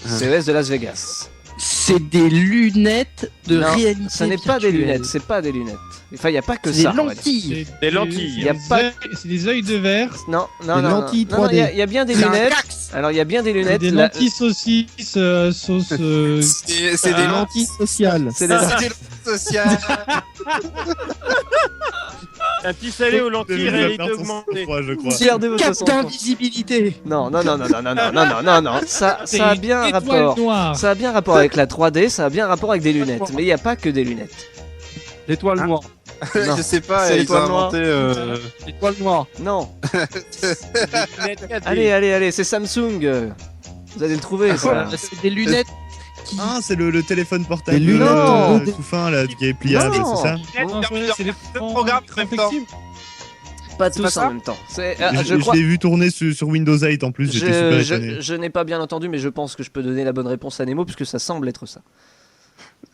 CES de Las Vegas. C'est des lunettes de Non, réalité ce n'est pas des virtuelle. lunettes, c'est pas des lunettes. Enfin, il n'y a pas que C'est ça. des on va dire. lentilles. Des lentilles. Y a pas- C'est des œils de verre. Non, Des non, lentilles non, 3D. il y a bien des C'est un lunettes. cax. Alors, il y a bien des C'est lunettes. des lentilles saucisses, sauce. C'est Des des lentilles sociales. C'est des C'est des lentilles sociales. Un petit salé aux lentilles, Demi de la réalité perte, augmentée. je crois. Regardez votre Cap son. d'invisibilité. Non. Ça a bien un Étoile rapport. noire. Ça a bien un rapport avec la 3D, ça a bien un rapport avec des lunettes. Mais il n'y a pas que des lunettes. L'étoile Hein noire. Non. Je sais pas, C'est ils ont l'étoile noire. inventé. L'étoile noire. Non. Allez, c'est Samsung. Vous allez le trouver, ça. C'est des lunettes qui... Ah, c'est le téléphone portable. Des lunettes tout fin là, qui est pliable, Non. c'est ça. Non, c'est les programmes en même temps. flexibles. Pas pas tous ça en même temps. Je l'ai vu tourner sur Windows 8 en plus, j'étais super étonné. je n'ai pas bien entendu, mais je pense que je peux donner la bonne réponse à Nemo, puisque ça semble être ça.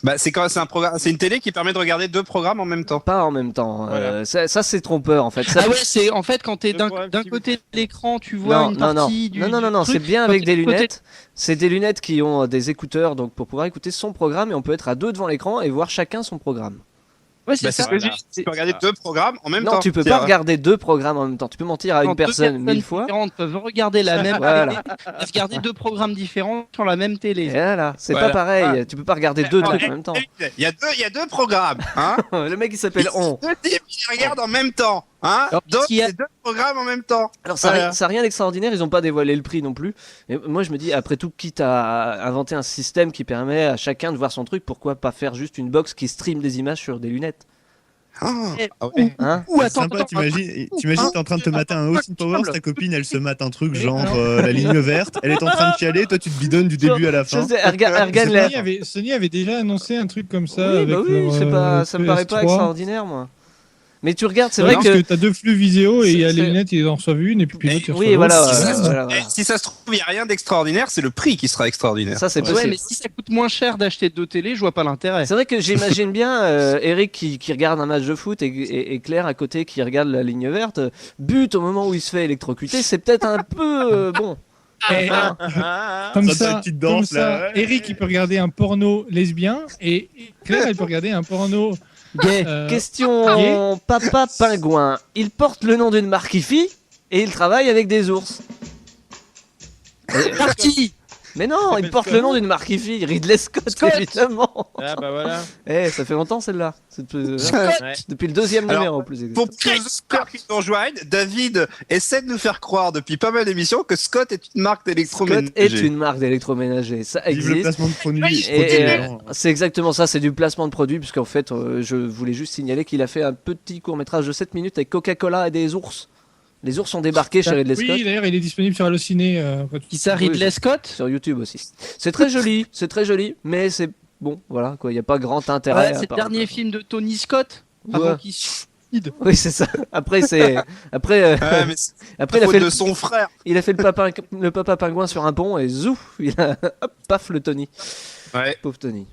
Bah, c'est un programme, c'est une télé qui permet de regarder deux programmes en même temps. Pas en même temps. Voilà. Ça c'est trompeur, en fait. Ça Ah ouais, c'est en fait quand t'es Le d'un problème, d'un si côté de l'écran, tu vois Non, une non, partie du non, truc. c'est bien Quand avec t'es des de côté- lunettes. C'est des lunettes qui ont des écouteurs, donc pour pouvoir écouter son programme, et on peut être à deux devant l'écran et voir chacun son programme. Ouais, c'est Bah, c'est ça. ce que j'ai dit. Tu peux regarder deux programmes en même temps. Non, tu peux pas regarder deux programmes en même temps. Tu peux mentir à Quand une deux personne 1000 fois. différentes peuvent regarder la même Voilà. télé, peuvent regarder deux programmes différents sur la même Et télé. voilà, c'est Voilà. pas pareil. Tu peux pas regarder deux trucs en même temps. Il y a deux programmes, hein. Le mec il s'appelle On. Deux types qui regardent en même temps, hein. Alors, Donc, il y a- c'est deux programmes en même temps. Alors ça, Voilà. ça a rien d'extraordinaire, ils ont pas dévoilé le prix non plus. Et moi je me dis, après tout, quitte à inventer un système qui permet à chacun de voir son truc, pourquoi pas faire juste une box qui stream des images sur des lunettes, Ah ouais. hein? Ou C'est attends, sympa, attends, t'imagines, t'es en train de te mater un Austin Powers, ta copine elle se mate un truc Oui, genre alors. la ligne verte, elle est en train de chialer, toi tu te bidonnes du début à la fin. Elle regarde Sony avait déjà annoncé un truc comme ça. Oui, avec bah oui, leur, c'est pas, ça me paraît pas PS3. extraordinaire moi. Mais tu regardes, c'est Ouais, vrai parce que. que t'as 2 flux vidéo et il y a C'est- les lunettes, ils en reçoivent une et puis l'autre, ils Oui, reçoivent voilà, l'autre. voilà. Si ça se trouve, il n'y a rien d'extraordinaire, c'est le prix qui sera extraordinaire. Ça, c'est Ouais, possible. mais si ça coûte moins cher d'acheter 2 télés, je vois pas l'intérêt. C'est vrai que j'imagine bien Eric qui regarde un match de foot et Claire à côté qui regarde la ligne verte, but au moment où il se fait électrocuter, c'est peut-être un peu bon. Et, Ah, comme Ça, ça, ta petite danse, comme là, ça, ouais. Eric il peut regarder un porno lesbien et Claire elle peut regarder un porno Gay. Question Papa Pingouin. Il porte le nom d'une marque IFI et il travaille avec des ours. Parti. Mais non, il porte le nom d'une marque IFI, Ridley Scott, évidemment. Ah bah voilà. Eh, ça fait longtemps celle-là. C'est Ouais. depuis le 2e Alors, numéro, plus exact. Pour tous ceux qui nous rejoignent, David essaie de nous faire croire depuis pas mal d'émissions que Scott est une marque Scott d'électroménager. est une marque d'électroménager, ça Vive le existe. placement de produit. Et c'est exactement ça, c'est du placement de produit, puisqu'en fait, je voulais juste signaler qu'il a fait un petit court-métrage de 7 minutes avec Coca-Cola et des ours. Les ours sont débarqués chez Ridley Scott. Oui, d'ailleurs, il est disponible sur Allociné. Qui ça, Ridley Scott Sur YouTube aussi. C'est très joli, mais c'est bon, voilà, quoi, il n'y a pas grand intérêt. Ouais, à c'est le part- dernier film de Tony Scott Ouais. avant qu'il se suicide. Oui, c'est ça. Après, Après, Ouais, mais c'est après la il a faute fait de son frère. il a fait le papa pingouin sur un pont et zouf, il a hop, paf le Tony. Ouais. Pauvre Tony.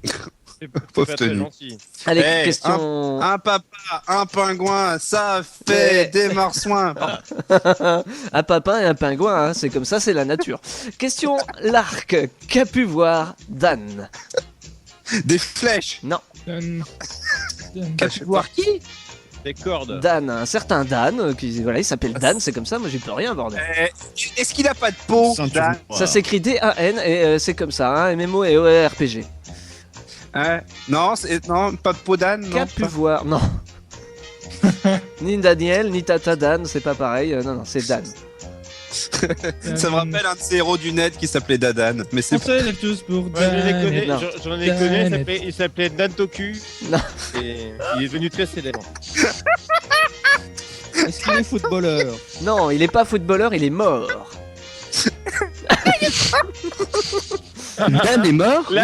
C'est Pauvre pas très Tony. gentil. Allez, Hey, question. Un papa, un pingouin, ça fait des marsouins. Pardon. Un papin et un pingouin, hein, c'est comme ça, c'est la nature. Question l'arc qu'a pu voir Dan. Des flèches. Non, Voir qui Des cordes. Dan, un certain Dan, qui voilà, il s'appelle Dan, c'est comme ça, moi j'y peux rien, bordel. Est-ce qu'il a pas de peau, Ceinture Dan noire. Ça s'écrit D-A-N et c'est comme ça, hein, MMO et ORPG. Non, non, pas de peau d'âne. non, Qu'a pu pas- voir Non. Ni Daniel, ni Tata Dan, c'est pas pareil. Non, c'est Dan. Ça me rappelle un de ces héros du net qui s'appelait Dadan. Mais c'est On se lève tous pour Ouais, je les Dan. connais, non. j'en ai connu, il s'appelait Dan Toku. Non. Et il est devenu très célèbre. Est-ce qu'il est footballeur? Non, il est pas footballeur, il est mort. Dan est mort Oui,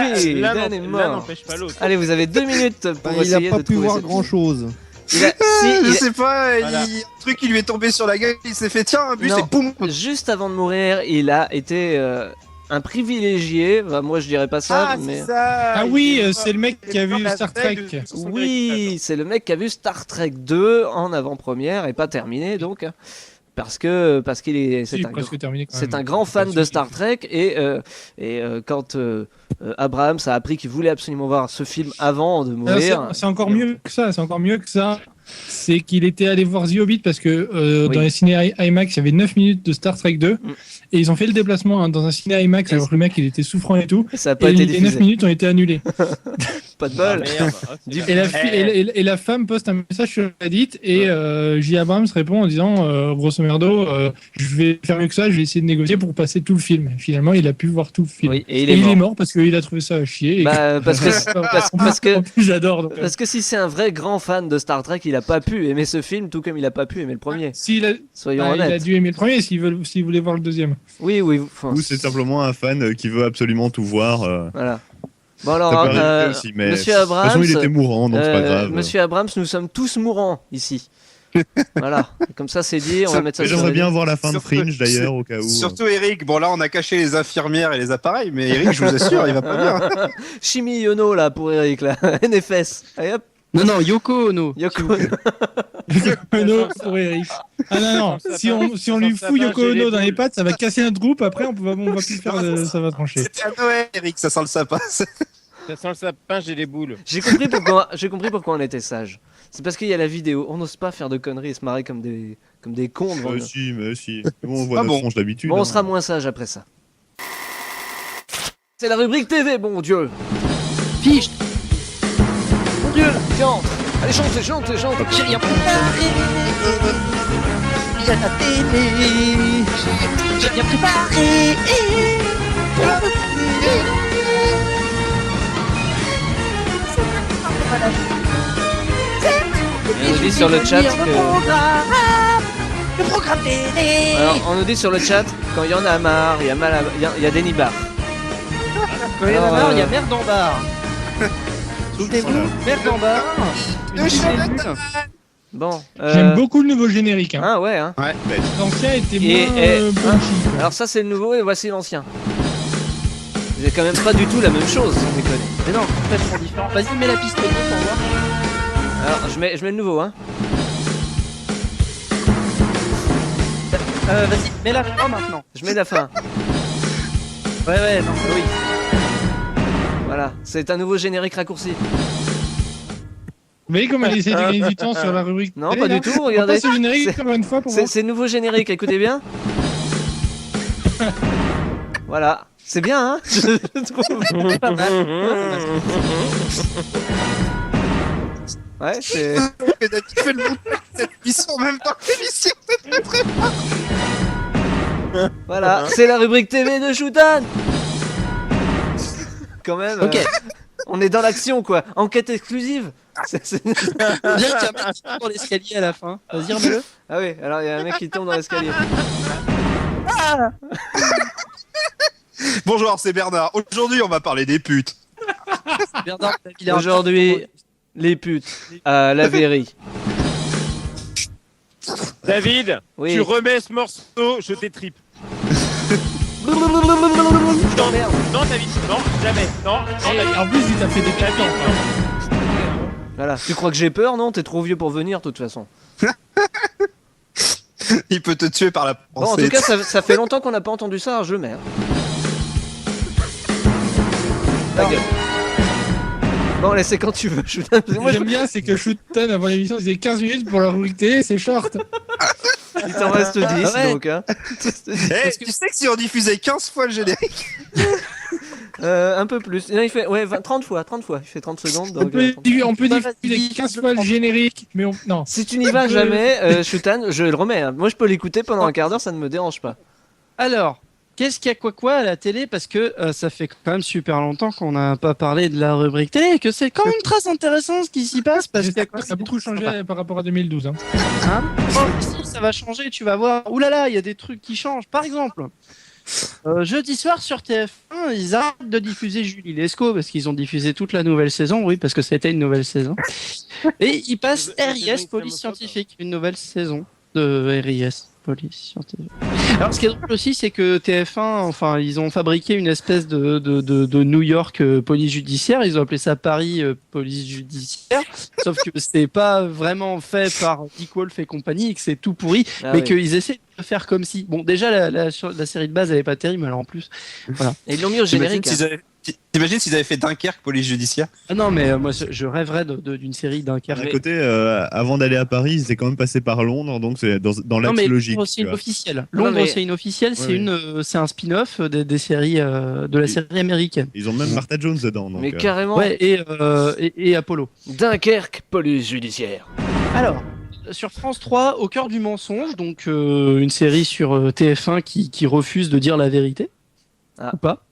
L'un Dan est l'un mort. n'empêche pas l'autre. Allez, vous avez 2 minutes pour Il essayer a pas de pu trouver voir cette- grand-chose. Il a- si, je il a- sais pas, Voilà. un truc qui lui est tombé sur la gueule, il s'est fait tiens un bus Non. et boum. Juste avant de mourir, il a été un privilégié. Enfin, moi, je dirais pas ça, mais. ça. Ah oui, c'est le mec qui a vu Star Trek. Oui, c'est le mec qui a vu Star Trek 2 en avant-première et pas terminé, donc. Parce qu'il est. C'est presque terminé quand C'est même. un grand fan de Star Trek et quand Abrams a appris qu'il voulait absolument voir ce film avant de Alors, mourir. C'est encore mieux que ça. C'est encore mieux que ça. C'est qu'il était allé voir The Hobbit parce que Oui. dans les ciné IMAX, il y avait 9 minutes de Star Trek 2 et ils ont fait le déplacement dans un ciné IMAX Et alors que le mec il était souffrant et tout. Et ça a pas Et été les 9 diffusé. minutes ont été annulées. Pas de Ah, bol. merde. Ah, c'est Du- la- Et la femme poste un message sur Reddit et J. Abrams répond en disant grosso merdo, je vais faire mieux que ça, je vais essayer de négocier pour passer tout le film. Et finalement, il a pu voir tout le film. Oui, et Et il est mort parce qu'il a trouvé ça à chier. Et Bah, parce que en plus, j'adore. donc, parce que si c'est un vrai grand fan de Star Trek, il a pas pu aimer ce film, tout comme il a pas pu aimer le premier. s'il a, Soyons il a honnêtes. dû aimer le premier s'il voulait voir le deuxième. Oui, oui. enfin, Ou c'est simplement un fan qui veut absolument tout voir. Voilà. Bon alors, Ça peut arriver aussi, mais Monsieur de toute Abrams. façon, il était mourant, donc c'est pas grave. Monsieur Abrams, nous sommes tous mourants ici. Voilà. Comme ça, c'est dit. On va mettre ça. Mais sur J'aimerais le- bien voir la fin de Surtout- Fringe d'ailleurs, au cas où. Surtout Eric. Bon là, on a caché les infirmières et les appareils, mais Eric, je vous assure, il va pas bien. Chimie Yono là pour Eric là. NFS. Allez hop. Non, Yoko Ono. Yoko. Ono pour Eric. Ah non, non, si on lui fout Yoko Ono dans les pattes, ça va casser notre groupe. Après, on va plus faire ça va trancher. C'était à Noël, Eric, ça sent le sapin. Ça sent le sapin, j'ai les boules. J'ai compris pourquoi on était sage. C'est parce qu'il y a la vidéo. On n'ose pas faire de conneries et se marrer comme des cons devant nous. Si, mais si. Bon, on voit Ah notre bon. tronche d'habitude. Bon, on hein. sera moins sage après ça. C'est la rubrique TV, bon Dieu. Fiche. Mon Dieu, chante. Allez, chante. J'ai rien préparé. Il y a la télé. J'ai rien préparé. Et on nous dit sur le chat que... Le programme télé. Alors, on nous dit sur le chat, quand il y en a marre, il y a Denis Barr. Quand il y en a Alors, marre, il y a merde en barre. Souvenez-vous, merde en barre. Une Le cellule. Bon. J'aime beaucoup le nouveau générique. Hein. Ah ouais, hein. Ouais. L'ancien était Et- moins et- punchy, quoi. Alors ça c'est le nouveau et voici l'ancien. C'est quand même pas du tout la même chose, sans déconner. Mais non, complètement différent. Vas-y, mets la piste pour voir. Alors je mets le nouveau, hein. Vas-y, mets la fin maintenant. Je mets la fin. Ouais, non, oui. Voilà, c'est un nouveau générique raccourci. Vous voyez comment elle essaie de gagner du temps sur la rubrique Non, télé, pas là du tout, On regardez. passe au générique C'est- encore une fois pour voir. C'est nouveau générique, écoutez bien. Voilà, c'est bien, hein. Je trouve pas mal. Ouais, c'est. Tu fais le montage de cette émission en même temps que l'émission. Voilà, c'est la rubrique TV de Shoutan. Quand même. Ok. On est dans l'action, quoi. Enquête exclusive. Bien qu'il y a un mec qui tombe dans l'escalier à la fin. Vas-y, remets-le. Ah oui, alors il y a un mec qui tombe dans l'escalier. Bonjour, c'est Bernard. Aujourd'hui, on va parler des putes. Bernard, il est Aujourd'hui, les putes à la Véry. David, Oui. tu remets ce morceau, je t'étripe. Non, Merde. non, David, non, jamais. Non, non, Et David. en plus, il t'a fait des David, claquants. non. Voilà, tu crois que j'ai peur, non? T'es trop vieux pour venir, de toute façon. Il peut te tuer par la Bon, en pensée. tout cas, ça fait longtemps qu'on n'a pas entendu ça, je mets. Ta gueule. Bon, allez, c'est quand tu veux. Ce que j'aime bien, c'est que Shootan, avant l'émission, il faisait 15 minutes pour la rubrique télé, c'est short. Il t'en reste 10, Ah ouais. donc. Hein. Eh, tu sais que si on diffusait 15 fois le générique, Un peu plus. Non, il fait 30 fois. Il fait 30 secondes. On Donc, peut, on peut Bah, diffuser vas-y, 15 fois le générique, mais on... non. si tu n'y vas jamais, Shoutan, je le remets. Hein. Moi, je peux l'écouter pendant un quart d'heure, ça ne me dérange pas. Alors, qu'est-ce qu'il y a quoi à la télé? Parce que ça fait quand même super longtemps qu'on n'a pas parlé de la rubrique télé et que c'est quand même très intéressant ce qui s'y passe. Parce que Ça a beaucoup changé par rapport à 2012. Hein. Hein Oh, si, ça va changer, tu vas voir. Ouh là là, il y a des trucs qui changent. Par exemple, jeudi soir sur TF1, ils arrêtent de diffuser Julie Lescaut parce qu'ils ont diffusé toute la nouvelle saison. Oui, parce que c'était une nouvelle saison. Et ils passent RIS, Police Scientifique, une nouvelle saison de RIS. Police scientifique. Alors, ce qui est drôle aussi, c'est que TF1, enfin, ils ont fabriqué une espèce de New York police judiciaire. Ils ont appelé ça Paris police judiciaire. Sauf que c'est pas vraiment fait par Dick Wolf et compagnie et que c'est tout pourri, Ah mais oui. qu'ils essaient de faire comme si. Bon, déjà, la série de base, elle est pas terrible, alors en plus. Voilà. Et ils l'ont mis au générique. t'imagines s'ils avaient fait Dunkerque, police judiciaire. Ah non, mais moi, je rêverais d'une série Dunkerque. À côté, avant d'aller à Paris, ils étaient quand même passé par Londres, donc c'est dans Non, l'axe mais logique. Londres, c'est tu une vois. officielle. Non, Londres, mais- c'est une officielle, c'est Ouais, c'est un spin-off des séries, de la série américaine. Ils ont même Martha Jones dedans. Donc, Mais carrément. Ouais, et Apollo. Dunkerque, police judiciaire. Alors, sur France 3, Au cœur du mensonge, donc une série sur TF1 qui refuse de dire la vérité. Ah. Ou pas.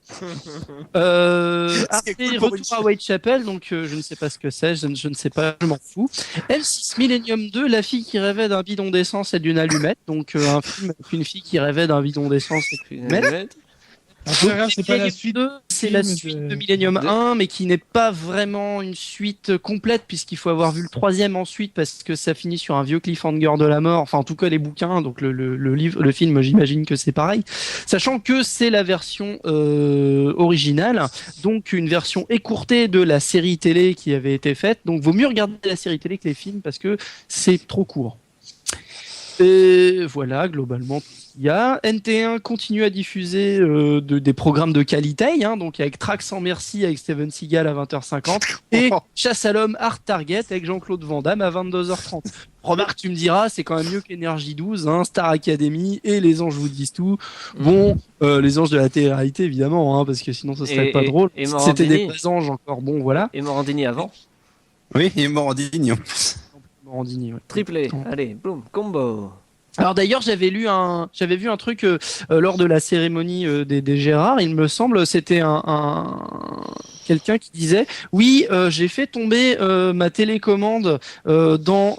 Après, cool pour une retour à Whitechapel, donc je ne sais pas ce que c'est, je ne sais pas, je m'en fous. M6 Millennium 2, La fille qui rêvait d'un bidon d'essence et d'une allumette, donc un film avec une fille qui rêvait d'un bidon d'essence et d'une allumette. Après, c'est pas la suite. C'est la film suite de- de Millennium 1, mais qui n'est pas vraiment une suite complète, puisqu'il faut avoir vu le troisième ensuite, parce que ça finit sur un vieux cliffhanger de la mort. Enfin, en tout cas, les bouquins, donc le livre, le film, j'imagine que c'est pareil. Sachant que c'est la version originale, donc une version écourtée de la série télé qui avait été faite. Donc, vaut mieux regarder la série télé que les films, parce que c'est trop court. Et voilà, globalement, il y a NT1 continue à diffuser des programmes de qualité, hein, donc avec Track sans merci avec Steven Seagal à 20h50 et Chasse à l'homme Hard Target avec Jean-Claude Van Damme à 22h30. Remarque, tu me diras, c'est quand même mieux qu'Energy 12, hein, Star Academy et Les Anges vous disent tout. Bon, les anges de la télé-réalité évidemment, hein, parce que sinon ce serait pas drôle. et C'était des Morandini. vrais anges encore, bon voilà. Et Morandini avant. Oui, il est mort en digne en plus. Morandini, ouais. Triplé. Allez, boum, combo. Alors d'ailleurs, j'avais vu un truc lors de la cérémonie des Gérards. Il me semble, c'était quelqu'un qui disait oui, j'ai fait tomber ma télécommande dans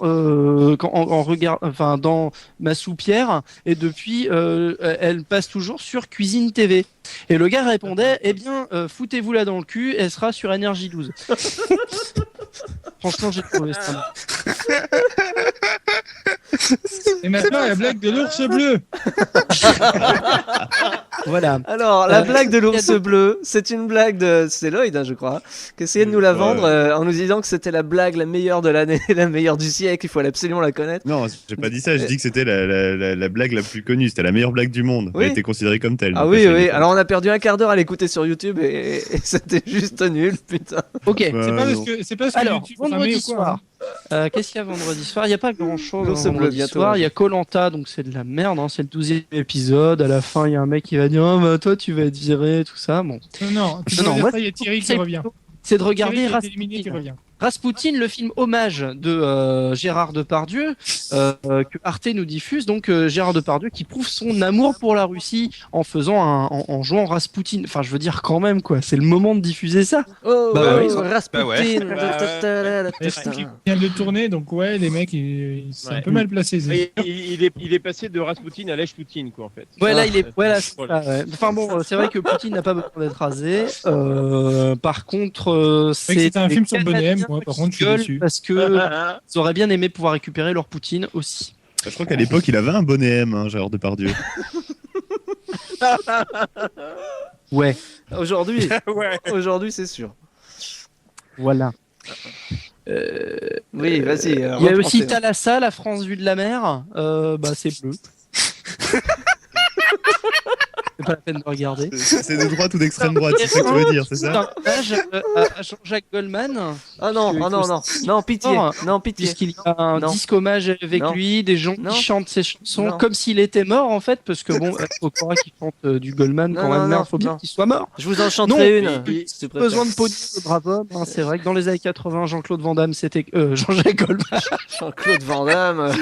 dans ma soupière et depuis elle passe toujours sur Cuisine TV. Et le gars répondait eh bien foutez-vous là dans le cul, elle sera sur Énergie 12. Franchement, j'ai trouvé ça. Et maintenant, la blague de l'ours bleu. Voilà. Alors, la blague de l'ours bleu, c'est une blague de... C'est Lloyd, hein, je crois, qui essayait de nous la vendre en nous disant que c'était la blague la meilleure de l'année, la meilleure du siècle, il faut absolument la connaître. Non, j'ai pas dit ça, j'ai dit que c'était la blague la plus connue, c'était la meilleure blague du monde. Oui. Elle était considérée comme telle. Ah donc oui, la chaîne oui, est- alors on a perdu un quart d'heure à l'écouter sur YouTube et c'était juste nul, putain. Ok. C'est pas parce non. que Alors, YouTube vendredi ramait ou quoi, soir. Qu'est-ce qu'il y a vendredi soir? Il n'y a pas grand chose. L'ours bleu, Vendredi bientôt, soir, ouais. il y a Koh-Lanta, donc c'est de la merde. Hein. C'est le 12e épisode. À la fin, il y a un mec qui va dire, bah, toi, tu vas être viré, tout ça. Bon. Non, tu Non, dois non, dire moi, ça, il y a Thierry qui c'est revient. C'est de regarder Thierry qui a été éliminé qui Rasputin. revient. Rasputin, le film hommage de Gérard Depardieu, que Arte nous diffuse. Donc Gérard Depardieu qui prouve son amour pour la Russie en en jouant Rasputin. Enfin, je veux dire quand même quoi. C'est le moment de diffuser ça. Oh, Bah oui, Rasputin. bah ouais. Et il vient de le tourner, donc ouais, les mecs, ils sont un peu mal placés. c'est sûr. Il est passé de Rasputin à Lèche Poutine, quoi, en fait. Ouais, là, Ah. il est. Ouais, là, c'est Voilà. ça, ouais. Enfin bon, c'est vrai que Poutine n'a pas besoin d'être rasé. Par contre, C'est vrai que c'était un les film sur le bonnet M, Canadiens moi, par qui contre, je suis gueulent déçu. parce que ils auraient bien aimé pouvoir récupérer leur Poutine aussi. Je crois qu'à l'époque, il avait un bonnet M, hein, Gérard Depardieu. Ouais, Aujourd'hui, Ouais. aujourd'hui c'est sûr. voilà. Oui, vas-y. Il y a aussi Thalassa, la France vue de la mer. Bah, c'est bleu. C'est pas la peine de regarder. C'est de droite ou d'extrême droite, c'est ça que tu veux dire, c'est C'est ça un hommage à Jean-Jacques Goldman. Ah non, Parce que- ah non, non, non, pitié, non, pitié. Puisqu'il y a un Non. disque hommage avec Non. lui, des gens Non. qui chantent ses chansons Non. comme s'il était mort en fait, parce que bon, Okora qui chante du Goldman, Non, quand non, même, merde, faut non. bien qu'il soit mort. Je vous en chanterai Non, une. mais- si tu préfères. Besoin de pognon, le brave homme. Hein, c'est vrai que dans les années 80, Jean-Claude Van Damme, c'était Jean-Jacques Goldman. Jean-Claude Van Damme.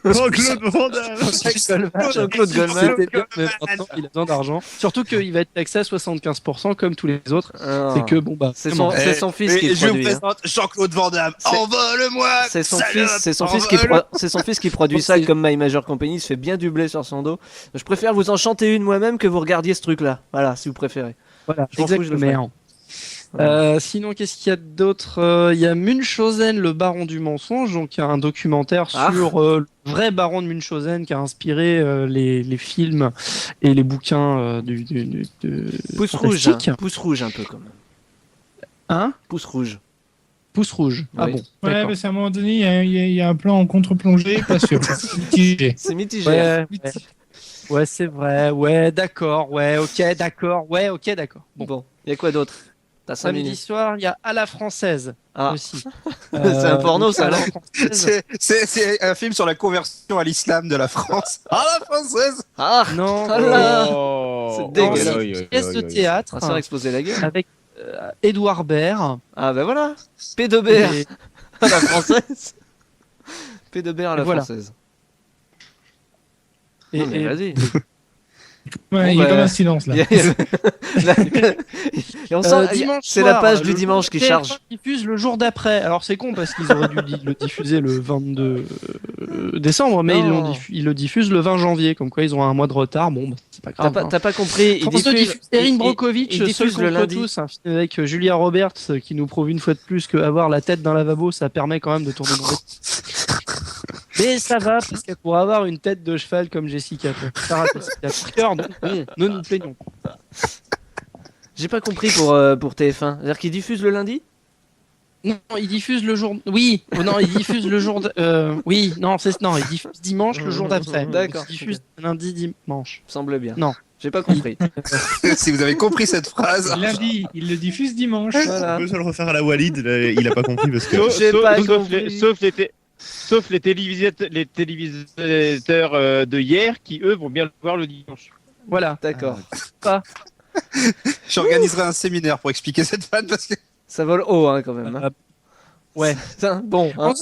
Jean-Claude Van Damme. Jean-Claude Goldman. C'était bien, mais maintenant, il a besoin d'argent. Surtout qu'il va être taxé à 75% comme tous les autres. Ah. C'est que bon bah. C'est son, c'est son fils qui Et je vous produit. hein. présente Jean-Claude Van Damme. C'est- Envole-moi. C'est son salope, fils, c'est son fils qui envole. c'est son fils qui produit ça comme My Major Company. Il se fait bien du blé sur son dos. Je préfère vous en chanter une moi-même que vous regardiez ce truc-là. Voilà, si vous préfère. Voilà, Je m'en fous, je le exactement. Sinon, qu'est-ce qu'il y a d'autre? Il y a Munchausen, le baron du mensonge, donc il y a un documentaire Ah. sur le vrai baron de Munchausen qui a inspiré les films et les bouquins de Pouce rouge, hein. fantastique. Pouce rouge un peu quand même. Hein? Pouce rouge. Pouce rouge. Ah Oui. bon. Ouais, d'accord. parce qu'à un moment donné, il y a un plan en contre-plongée, pas sûr. Mitigé. C'est mitigé. Ouais, ouais, c'est vrai. Ouais, d'accord. Ouais, ok, d'accord. Ouais, ok, d'accord. Bon, il y a quoi d'autre? T'as 5 Samedi minutes. soir, il y a À la française Ah. aussi. C'est un porno, ça, À la non française. C'est un film sur la conversion à l'islam de la France. Ah, la française. Ah Non, Ah là Oh. C'est dégueulasse. Oi, oi, oi, pièce de oi, oi. théâtre On va se faire exploser la gueule. avec Édouard Baird. Ah bah voilà. P2BR Et- à la française. P2BR à la Et voilà. française. Et, Non, mais et- vas-y. Ouais, Bon, il y a bah, comme un silence là. Et on sent, dimanche c'est la soir, page du le dimanche qui TF1 charge. diffuse le jour d'après. Alors c'est con parce qu'ils auraient dû le diffuser le 22 décembre, mais Non. ils le diffusent le 20 janvier. Comme quoi ils ont un mois de retard. Bon, bah, c'est pas T'as grave. pas, hein. t'as pas compris. Il France 2 diffuse, diffuse Erin il- Brockovich, il Seul diffuse le contre lundi. tous, un film avec Julia Roberts qui nous prouve une fois de plus qu'avoir la tête d'un lavabo, ça permet quand même de tourner dans les... Mais ça va, parce qu'elle pourrait avoir une tête de cheval comme Jessica. Sarah Jessica Parker, donc bon, ne nous plaignons pas. J'ai pas compris pour TF1. C'est-à-dire qu'ils diffusent le lundi? Non, ils diffusent le jour. Oui, oh non, ils diffusent le jour. Oui, non, non, ils diffusent dimanche le jour d'après. D'accord. Ils diffusent lundi, dimanche. Semble bien. Non. J'ai pas compris. Si vous avez compris cette phrase. Lundi, il le diffuse dimanche. Voilà. On peut se le refaire à la Walid, là, il a pas compris parce que. J'ai pas compris. Sauf les téléviseurs de hier qui, eux, vont bien le voir le dimanche. Voilà. D'accord. J'organiserai un séminaire pour expliquer cette vanne parce que. Ça vole haut hein, quand même. hein. Ouais. Putain, bon, hein.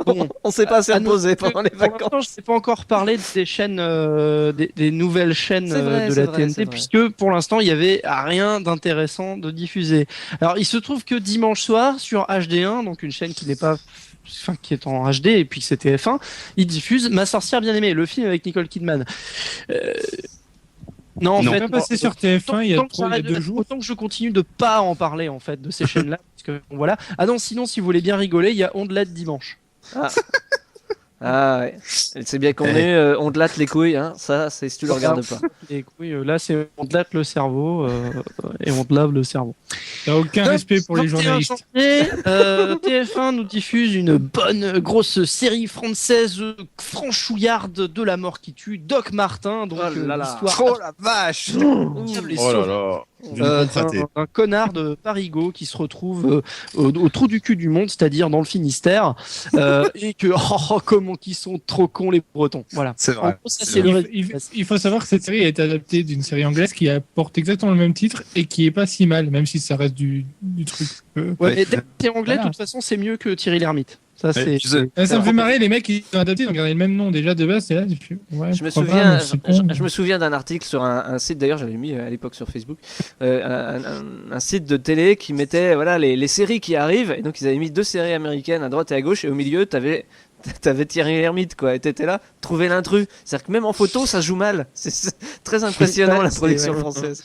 Bon. On s'est pas assez À reposé noter pendant les que pour vacances. l'instant, je ne sais pas encore parler des chaînes, des nouvelles chaînes C'est vrai, de c'est la vrai, TNT, c'est vrai. puisque pour l'instant, il y avait rien d'intéressant de diffuser. Alors, il se trouve que dimanche soir, sur HD1, donc une chaîne qui n'est pas, enfin, qui est en HD, et puis que c'est TF1, ils diffusent Ma sorcière bien aimée, le film avec Nicole Kidman. Non, en Non. fait, Pas passé sur TF1 il y a autant que 2 jours. autant que je continue de pas en parler en fait de ces chaînes-là, parce que bon, voilà. Ah non, sinon si vous voulez bien rigoler, il y a Ondelat dimanche. Ah ouais. C'est bien qu'on on te latte les couilles, hein. Ça, c'est si tu le regardes pas. Les couilles, là, c'est on te latte le cerveau et on te lave le cerveau. T'as aucun respect pour les journalistes. TF1 nous diffuse une bonne grosse série française franchouillarde de la mort qui tue, Doc Martin, donc l'histoire. Oh la vache. Un connard de Parigot qui se retrouve au trou du cul du monde, c'est-à-dire dans le Finistère, et que comment qu'ils sont trop cons les Bretons. Voilà. C'est vrai. En gros, ça, c'est le Il faut savoir que cette série a été adaptée d'une série anglaise qui porte exactement le même titre et qui est pas si mal, même si ça reste du truc. Ouais, mais dès que c'est anglais, de toute façon, c'est mieux que Thierry Lhermitte. Ça, ça me fait marrer, les mecs qui ont adapté, ils ont gardé le même nom déjà de base. C'est là, je me souviens d'un article sur un site, d'ailleurs j'avais mis à l'époque sur Facebook, un site de télé qui mettait les séries qui arrivent, et donc ils avaient mis 2 séries américaines à droite et à gauche, et au milieu t'avais Thierry Lhermitte, quoi, et t'étais là, trouver l'intrus. C'est-à-dire que même en photo ça joue mal, c'est très impressionnant la production française.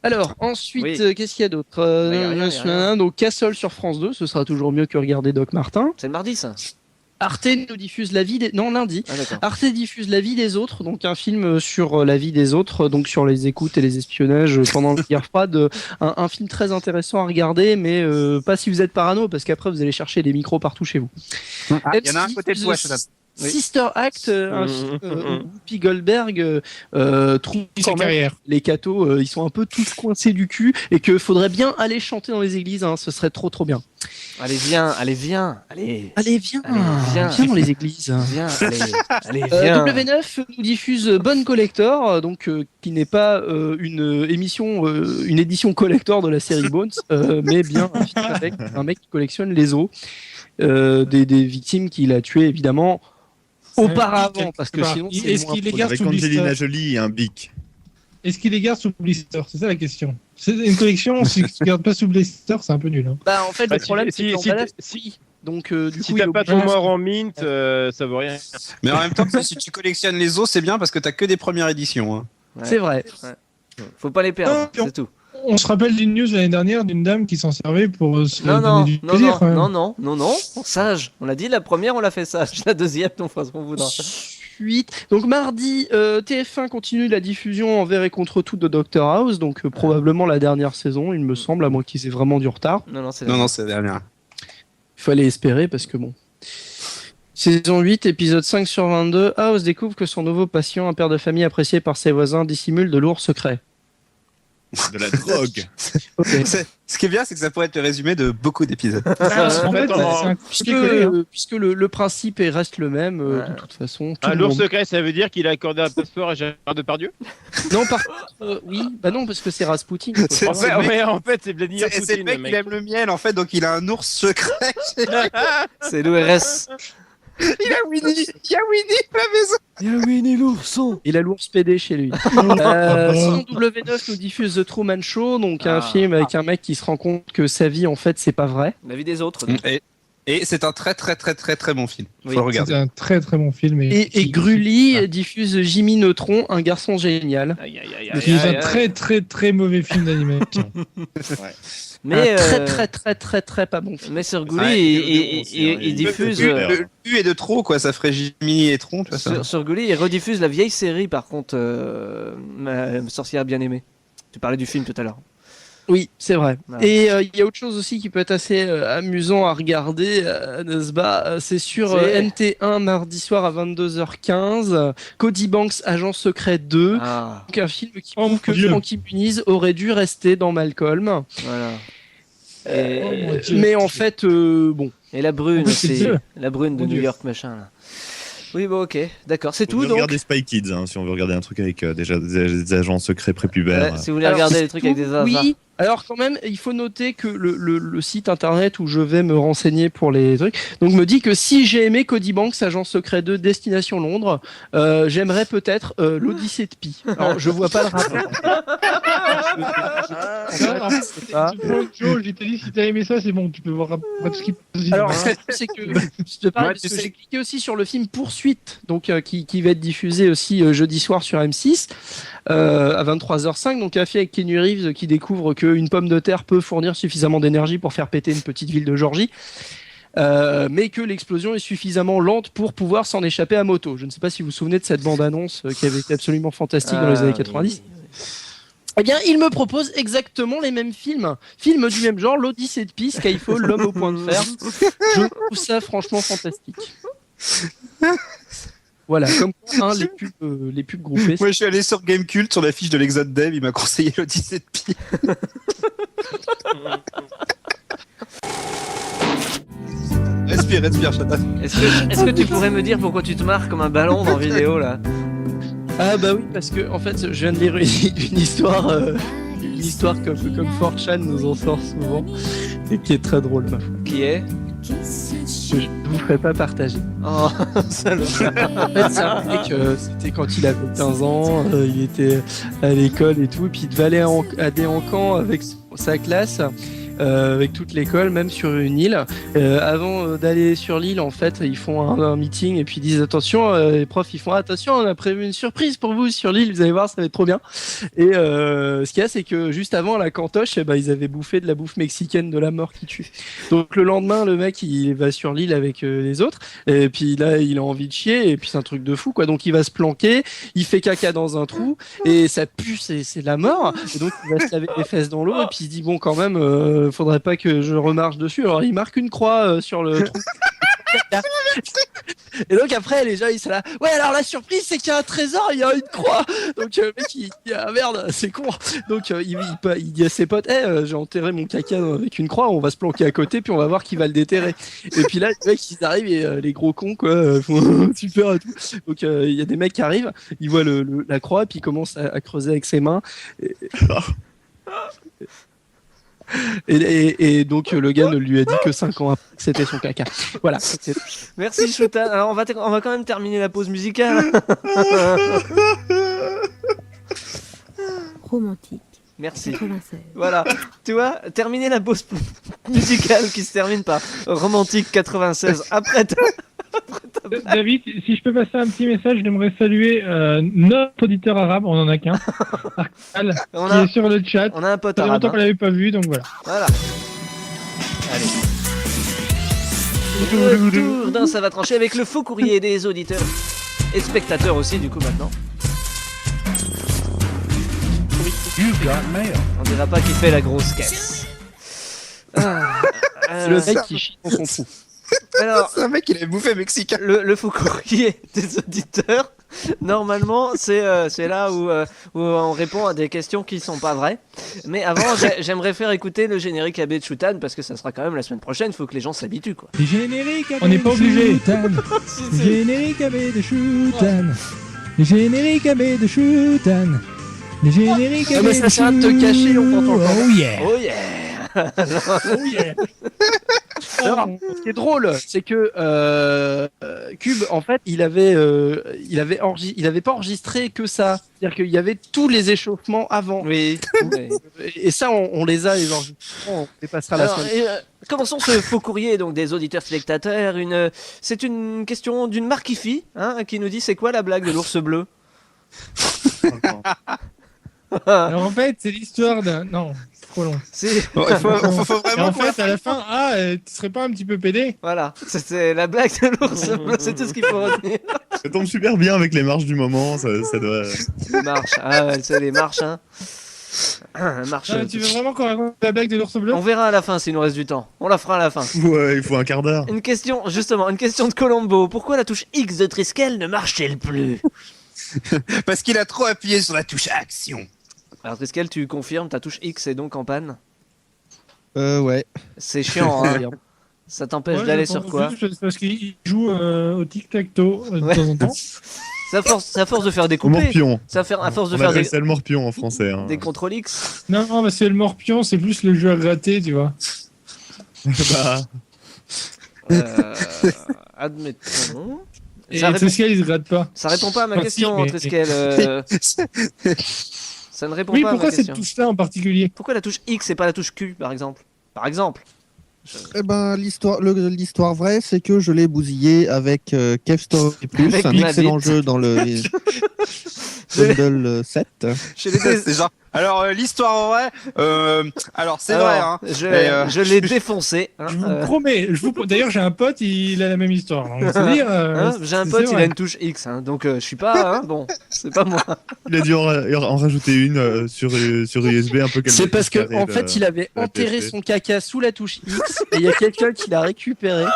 Alors, ensuite, qu'est-ce qu'il y a d'autre Donc, Castle sur France 2, ce sera toujours mieux que regarder Doc Martin. C'est le mardi, ça. Arte nous diffuse la vie des... Non, lundi. Ah, Arte diffuse La vie des autres, donc un film sur la vie des autres, donc sur les écoutes et les espionnages pendant la guerre froide. Un film très intéressant à regarder, mais pas si vous êtes parano, parce qu'après, vous allez chercher des micros partout chez vous. Il y en a un côté de toi, Sister Act, un film où Whoopi Goldberg trouve quand même les cathos, ils sont un peu tous coincés du cul et qu'il faudrait bien aller chanter dans les églises, ce serait trop bien. Allez viens dans les églises. Allez, viens. W9 nous diffuse Bonne Collector, donc qui n'est pas une édition collector de la série Bones, mais bien un film avec un mec qui collectionne les os des victimes qu'il a tuées évidemment. Auparavant, parce que sinon c'est est-ce qu'il les garde avec sous blister Angelina Jolie et un bic. Est-ce qu'il les garde sous blister? C'est ça la question. C'est une collection, si tu ne gardes pas sous blister, c'est un peu nul. Hein. Bah en fait le problème c'est que donc du coup, t'as pas ton mort en mint, ça vaut rien. Mais en même temps, si tu collectionnes les os, c'est bien parce que t'as que des premières éditions. Hein. Ouais. C'est vrai. Ouais. Faut pas les perdre, c'est tout. On se rappelle d'une news l'année dernière d'une dame qui s'en servait pour se donner du plaisir. Non, sage. On l'a dit, la première, on l'a fait sage. La deuxième, on fera ce qu'on voudra. Donc mardi, TF1 continue la diffusion envers et contre tout de Dr House, donc probablement la dernière saison, il me semble, à moins qu'ils aient vraiment du retard. Non, c'est la dernière. Il fallait espérer parce que bon. Saison 8, épisode 5 sur 22, House découvre que son nouveau patient, un père de famille apprécié par ses voisins, dissimule de lourds secrets. De la drogue. Okay. Ce qui est bien, c'est que ça pourrait être le résumé de beaucoup d'épisodes. Puisque le principe reste le même, de toute façon. Un lourd secret, ça veut dire qu'il a accordé un passeport à Gérard Depardieu? Non, oui, bah non, parce que c'est Rasputin. En fait, c'est Vladimir Poutine. C'est le mec, il aime le miel, en fait, donc il a un ours secret. C'est l'ORS. Il y a Winnie à la maison. Il y a Winnie l'ourson. Il a l'ours PD chez lui. Sinon, W9 nous diffuse The Truman Show, donc un film avec un mec qui se rend compte que sa vie, en fait, c'est pas vrai. La vie des autres. Et c'est un très bon film. Faut le regarder. C'est un très bon film. Et Grully diffuse Jimmy Neutron, un garçon génial. C'est un très mauvais film d'animation. Mais très pas bon film. Mais sur Gulli, il diffuse. Le U est de trop, quoi. Ça ferait Jimmy et Tron, tu vois ça. Sur Gulli, il rediffuse la vieille série, par contre, Ma sorcière bien aimée. Tu parlais du film tout à l'heure. Oui, c'est vrai. Voilà. Et il y a autre chose aussi qui peut être assez amusant à regarder, n'est-ce pas? C'est sur NT1 mardi soir à 22h15. Cody Banks, Agent Secret 2. Donc un film qui prouve que Frankie Muniz aurait dû rester dans Malcolm. Voilà. Mais en fait, bon. Et la brune, c'est la brune de New York, machin là. Oui, bon, ok, d'accord, c'est tout. Donc regarder Spy Kids, si on veut regarder un truc avec déjà des agents secrets prépubères. Si vous voulez regarder des trucs avec des hasards. Oui. Alors quand même, il faut noter que le site internet où je vais me renseigner pour les trucs, donc me dit que si j'ai aimé Cody Banks, Agent Secret 2, Destination Londres, j'aimerais peut-être l'Odyssée de Pi. Alors je vois pas le rapport. Joe, j'ai dit si t'as aimé ça, c'est bon, tu peux voir tout ce qui peut. Alors c'est que je te parle parce que j'ai cliqué aussi sur le film Poursuite, donc qui va être diffusé aussi jeudi soir sur M6 à 23h05, donc un film avec Keanu Reeves qui découvre qu'une pomme de terre peut fournir suffisamment d'énergie pour faire péter une petite ville de Géorgie. mais que l'explosion est suffisamment lente pour pouvoir s'en échapper à moto. Je ne sais pas si vous vous souvenez de cette bande-annonce qui avait été absolument fantastique dans les années 90. Eh bien, il me propose exactement les mêmes films. Films du même genre, l'Odyssée de Pi, Skyfall, L'Homme au point de fer. Je trouve ça franchement fantastique. Voilà, comme quoi, les pubs groupées. Moi, je suis allé sur Gamecult, sur la fiche de l'Exode Dev, il m'a conseillé l'Odyssée de Pi. Respire, Chata. Est-ce que tu pourrais me dire pourquoi tu te marres comme un ballon dans vidéo là? Ah bah oui, parce que en fait, je viens de lire une histoire comme 4chan nous en sort souvent et qui est très drôle, ma foi. Qui est? Que je ne vous ferai pas partager. Oh, salaud. En fait, c'est un mec, c'était quand il avait 15 ans, il était à l'école et tout, et puis il devait aller à des encans avec sa classe. Avec toute l'école, même sur une île. Avant d'aller sur l'île, en fait, ils font un meeting et puis ils disent attention, les profs ils font attention, on a prévu une surprise pour vous sur l'île, vous allez voir, ça va être trop bien. Et ce qu'il y a, c'est que juste avant la cantoche, ils avaient bouffé de la bouffe mexicaine de la mort qui tue. Donc le lendemain, le mec il va sur l'île avec les autres, et puis là il a envie de chier, et puis c'est un truc de fou quoi. Donc il va se planquer, il fait caca dans un trou, et ça pue, c'est la mort. Et donc il va se laver les fesses dans l'eau, et puis il se dit bon quand même. Faudrait pas que je remarche dessus. Alors il marque une croix sur le trou. Et donc après les gens ils sont là. Ouais alors la surprise c'est qu'il y a un trésor, il y a une croix. Donc le mec il dit ah merde c'est con. Donc il dit à ses potes j'ai enterré mon caca avec une croix, on va se planquer à côté puis on va voir qui va le déterrer. Et puis là les mecs ils arrivent et les gros cons quoi font super et tout. Donc il y a des mecs qui arrivent, ils voient la croix puis ils commencent à creuser avec ses mains. Et donc le gars ne lui a dit que 5 ans après que c'était son caca. Voilà. Merci Choutan. Alors on va quand même terminer la pause musicale. Romantique. Merci. 96. Voilà. Tu vois, terminer la pause musicale qui se termine par Romantique 96 après David, si je peux passer un petit message, j'aimerais saluer notre auditeur arabe, on en a qu'un, Arcal, qui est sur le chat. On a un pote arabe. Ça fait longtemps hein. qu'on l'avait pas vu, donc voilà. Voilà. Allez. Retour d'un Ça va trancher avec le faux courrier des auditeurs et spectateurs aussi du coup maintenant. On dira pas qu'il fait la grosse caisse. C'est le mec qui chie dans son trou. Alors, c'est un mec qui l'avait bouffé mexicain. Le faux courrier des auditeurs, normalement, c'est là où on répond à des questions qui sont pas vraies. Mais avant, j'aimerais faire écouter le générique AB de Choutan parce que ça sera quand même la semaine prochaine. Il faut que les gens s'habituent, quoi. Le générique AB on n'est pas obligé. Le générique AB de Choutan. Le générique AB de Choutan. Le générique AB de Choutan. Mais ça sert à te cacher, on t'entend pas. Oh yeah. Oh yeah. Oh yeah. Alors, ce qui est drôle, c'est que Cube, en fait, il avait pas enregistré que ça. C'est-à-dire qu'il y avait tous les échauffements avant. Oui. Et ça, on les a, les enregistrements. On les passera la semaine. Commençons ce faux courrier donc des auditeurs spectateurs. C'est une question d'une Marquifi qui nous dit c'est quoi la blague de l'ours bleu. Alors en fait, c'est l'histoire d'un. Non, c'est trop long. Bon, il faut vraiment. Et en fait, à la fin, tu serais pas un petit peu pédé? Voilà, c'était la blague de l'ours bleu, c'est tout ce qu'il faut retenir. Ça tombe super bien avec les marches du moment, ça doit. Les marches, c'est les marches, hein. Marche. Tu veux vraiment qu'on raconte la blague de l'ours bleu? On verra à la fin s'il nous reste du temps. On la fera à la fin. Ouais, il faut un quart d'heure. Une question de Colombo. Pourquoi la touche X de Triskel ne marche-t-elle plus? Parce qu'il a trop appuyé sur la touche action. Alors Triskel, tu confirmes, ta touche X est donc en panne? Ouais. C'est chiant, hein. Ça t'empêche d'aller sur quoi? Parce qu'il joue au tic-tac-toe de temps en temps. C'est à force de faire des Au coupés. morpion. À force de On faire appelle ça le morpion en français. Hein. des contrôles X. Non, c'est le morpion, c'est plus le jeu à gratter, tu vois. Admettons. Et Triskel, il se gratte pas. Ça répond pas à ma question, Triskel. Ça ne répond pas à ma question. Pourquoi cette touche-là en particulier? Pourquoi la touche X et pas la touche Q, par exemple? Eh ben, l'histoire vraie, c'est que je l'ai bousillé avec Kev Story Plus, avec un excellent jeu dans le Bundle 7. C'est genre, Alors l'histoire vraie, alors c'est vrai. Hein, je l'ai défoncé. Hein, je vous promets. D'ailleurs, j'ai un pote, il a la même histoire. Donc, c'est-à-dire, j'ai un pote, il a une touche X. Hein, donc je suis pas. Hein, bon, c'est pas moi. Il a dû en rajouter une sur USB un peu. C'est parce que en fait, il avait enterré son caca sous la touche X et il y a quelqu'un qui l'a récupéré.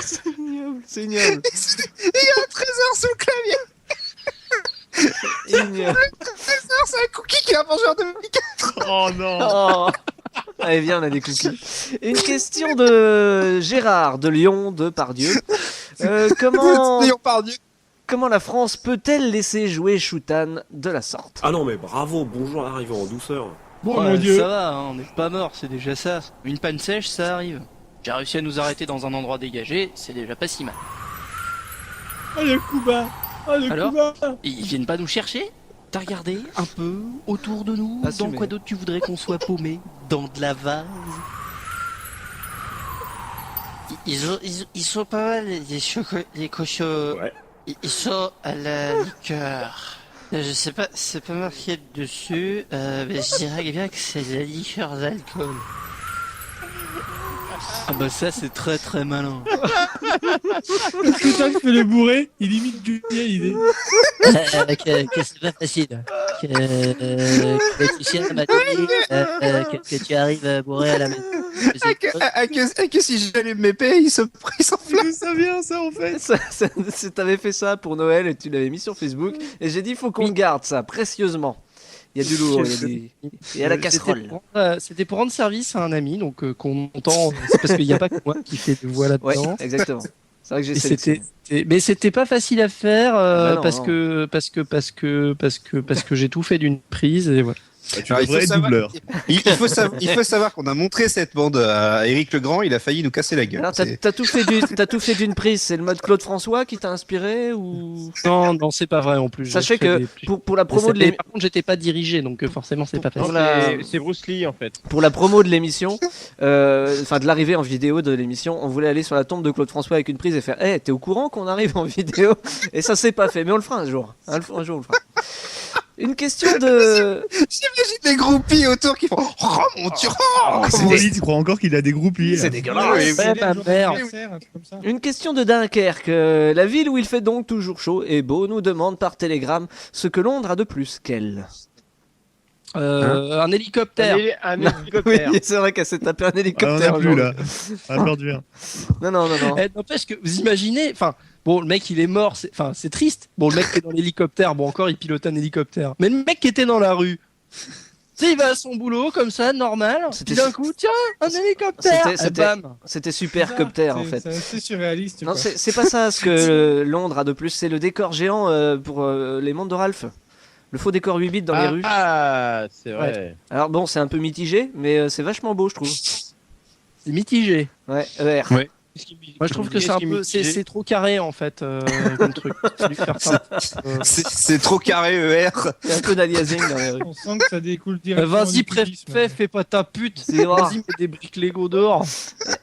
C'est ignoble. Il y a un trésor sous le clavier. Ignoble. Le trésor, c'est un cookie qui a mangé en 2004. Oh non. Oh. Allez, viens, on a des cookies. Une question de Gérard de Lyon de Pardieu. Comment la France peut-elle laisser jouer Shoutan de la sorte? Ah non, mais bravo, bonjour, arrivant en douceur. Bon, mon Dieu. Ça va, hein, on n'est pas mort, c'est déjà ça. Une panne sèche, ça arrive. J'ai réussi à nous arrêter dans un endroit dégagé, c'est déjà pas si mal. Oh, le Kuba. Alors, ils viennent pas nous chercher? T'as regardé un peu autour de nous? Dans quoi d'autre tu voudrais qu'on soit paumé? Dans de la vase? Ils sont pas mal, les cochons. Ouais. Ils sont à la liqueur. Je sais pas, c'est pas marqué dessus, mais je dirais bien que c'est la liqueur d'alcool. Ah bah ça c'est très très malin. Le putain qui fait le bourré, il imite Johnny Hallyday. Que c'est pas facile. Que tu sais, m'a dit que tu arrives bourré à la maison. Que si j'allume mes paix, il s'enflamme. Ça vient ça en fait. T'avais fait ça pour Noël et tu l'avais mis sur Facebook et j'ai dit il faut qu'on garde ça précieusement. Il y a du lourd, il y a la casserole. C'était pour rendre service à un ami, donc qu'on entend. C'est parce qu'il n'y a pas que moi qui fais des voix là-dedans. Ouais, exactement. C'est vrai que j'ai sélectionné. Mais c'était pas facile à faire non, parce que j'ai tout fait d'une prise et voilà. Tu devrais être doubleur. Il faut savoir qu'on a montré cette bande à Éric Legrand, il a failli nous casser la gueule. Alors, t'as tout fait d'une prise, c'est le mode Claude François qui t'a inspiré ou... Non, c'est pas vrai en plus. Sachez que pour la promo de l'émission... Par contre, j'étais pas dirigé, donc forcément, c'est pas facile. C'est Bruce Lee en fait. Pour la promo de l'émission, enfin de l'arrivée en vidéo de l'émission, on voulait aller sur la tombe de Claude François avec une prise et faire « Hey, t'es au courant qu'on arrive en vidéo ?» Et ça s'est pas fait, mais on le fera un jour. Un jour, on le fera. Une question de... J'imagine des groupies autour qui font « Oh mon Dieu !» Tu crois encore qu'il a des groupies? C'est dégueulasse. Une question de Dunkerque. La ville où il fait donc toujours chaud et beau nous demande par télégramme ce que Londres a de plus qu'elle. Un hélicoptère. Un hélicoptère. Oui, c'est vrai qu'elle s'est tapé un hélicoptère. On a plus là. On a perdu un. Non. N'empêche que vous imaginez, enfin, bon, le mec il est mort, c'est triste. Bon, le mec qui est dans l'hélicoptère, bon, encore il pilote un hélicoptère. Mais le mec qui était dans la rue, tu sais, il va à son boulot comme ça, normal. Puis d'un coup, tiens, un hélicoptère. C'était super coptère en fait. C'est assez surréaliste. Non, c'est pas ça ce que Londres a de plus, c'est le décor géant pour les mondes de Ralph. Le faux décor 8 bits dans les rues. Ah, c'est vrai. Ouais. Alors bon, c'est un peu mitigé, mais c'est vachement beau, je trouve. C'est mitigé. Ouais, ER. Ouais. Moi, je trouve que c'est un peu, c'est trop carré en fait, comme truc. C'est trop carré, ER. Il y a un peu d'aliasing dans les rues. On sent que ça découle directement. Vas-y, préfet, fais pas ta pute. C'est rare. Vas-y, mets des briques Lego dehors.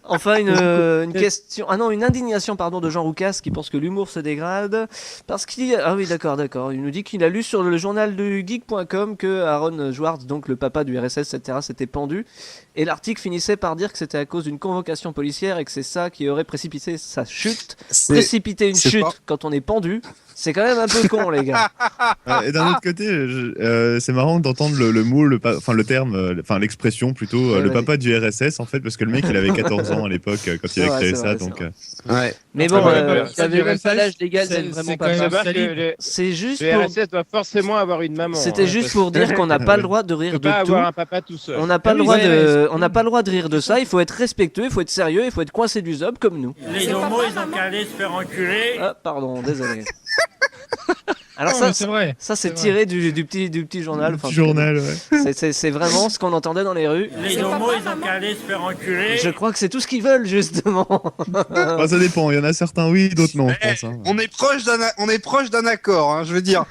Enfin, une question. Ah non, une indignation, pardon, de Jean Roucas qui pense que l'humour se dégrade. Parce qu'il. Ah oui, d'accord. Il nous dit qu'il a lu sur le journal du geek.com que Aaron Swartz, donc le papa du RSS, etc., s'était pendu. Et l'article finissait par dire que c'était à cause d'une convocation policière et que c'est ça qui aurait précipité sa chute. Précipiter une chute quand on est pendu, c'est quand même un peu con, les gars. Et d'un autre côté, c'est marrant d'entendre le mot, le terme, l'expression plutôt, le papa du RSS en fait, parce que le mec il avait 14 ans à l'époque quand il a créé ça, donc. Ouais. Mais bon, il avait même pas l'âge légal d'être vraiment papa. C'est juste le pour. RSS doit forcément avoir une maman. C'était juste pour dire qu'on n'a pas le droit de rire de tout. Avoir un papa tout seul. On n'a pas le droit on n'a pas le droit de rire de ça. Il faut être respectueux, il faut être sérieux, il faut être coincé du zob comme nous. Les homos, ils ont qu'à aller se faire enculer. Ah, pardon, désolé. Alors Non, mais c'est vrai. Ça c'est tiré du petit journal. Petit journal, ouais. C'est vraiment ce qu'on entendait dans les rues. Les homos, ils ont qu'à aller se faire enculer. Je crois que c'est tout ce qu'ils veulent justement. Enfin, ça dépend. Il y en a certains oui, d'autres non. Je pense, hein. On est proche d'un accord. Hein, je veux dire.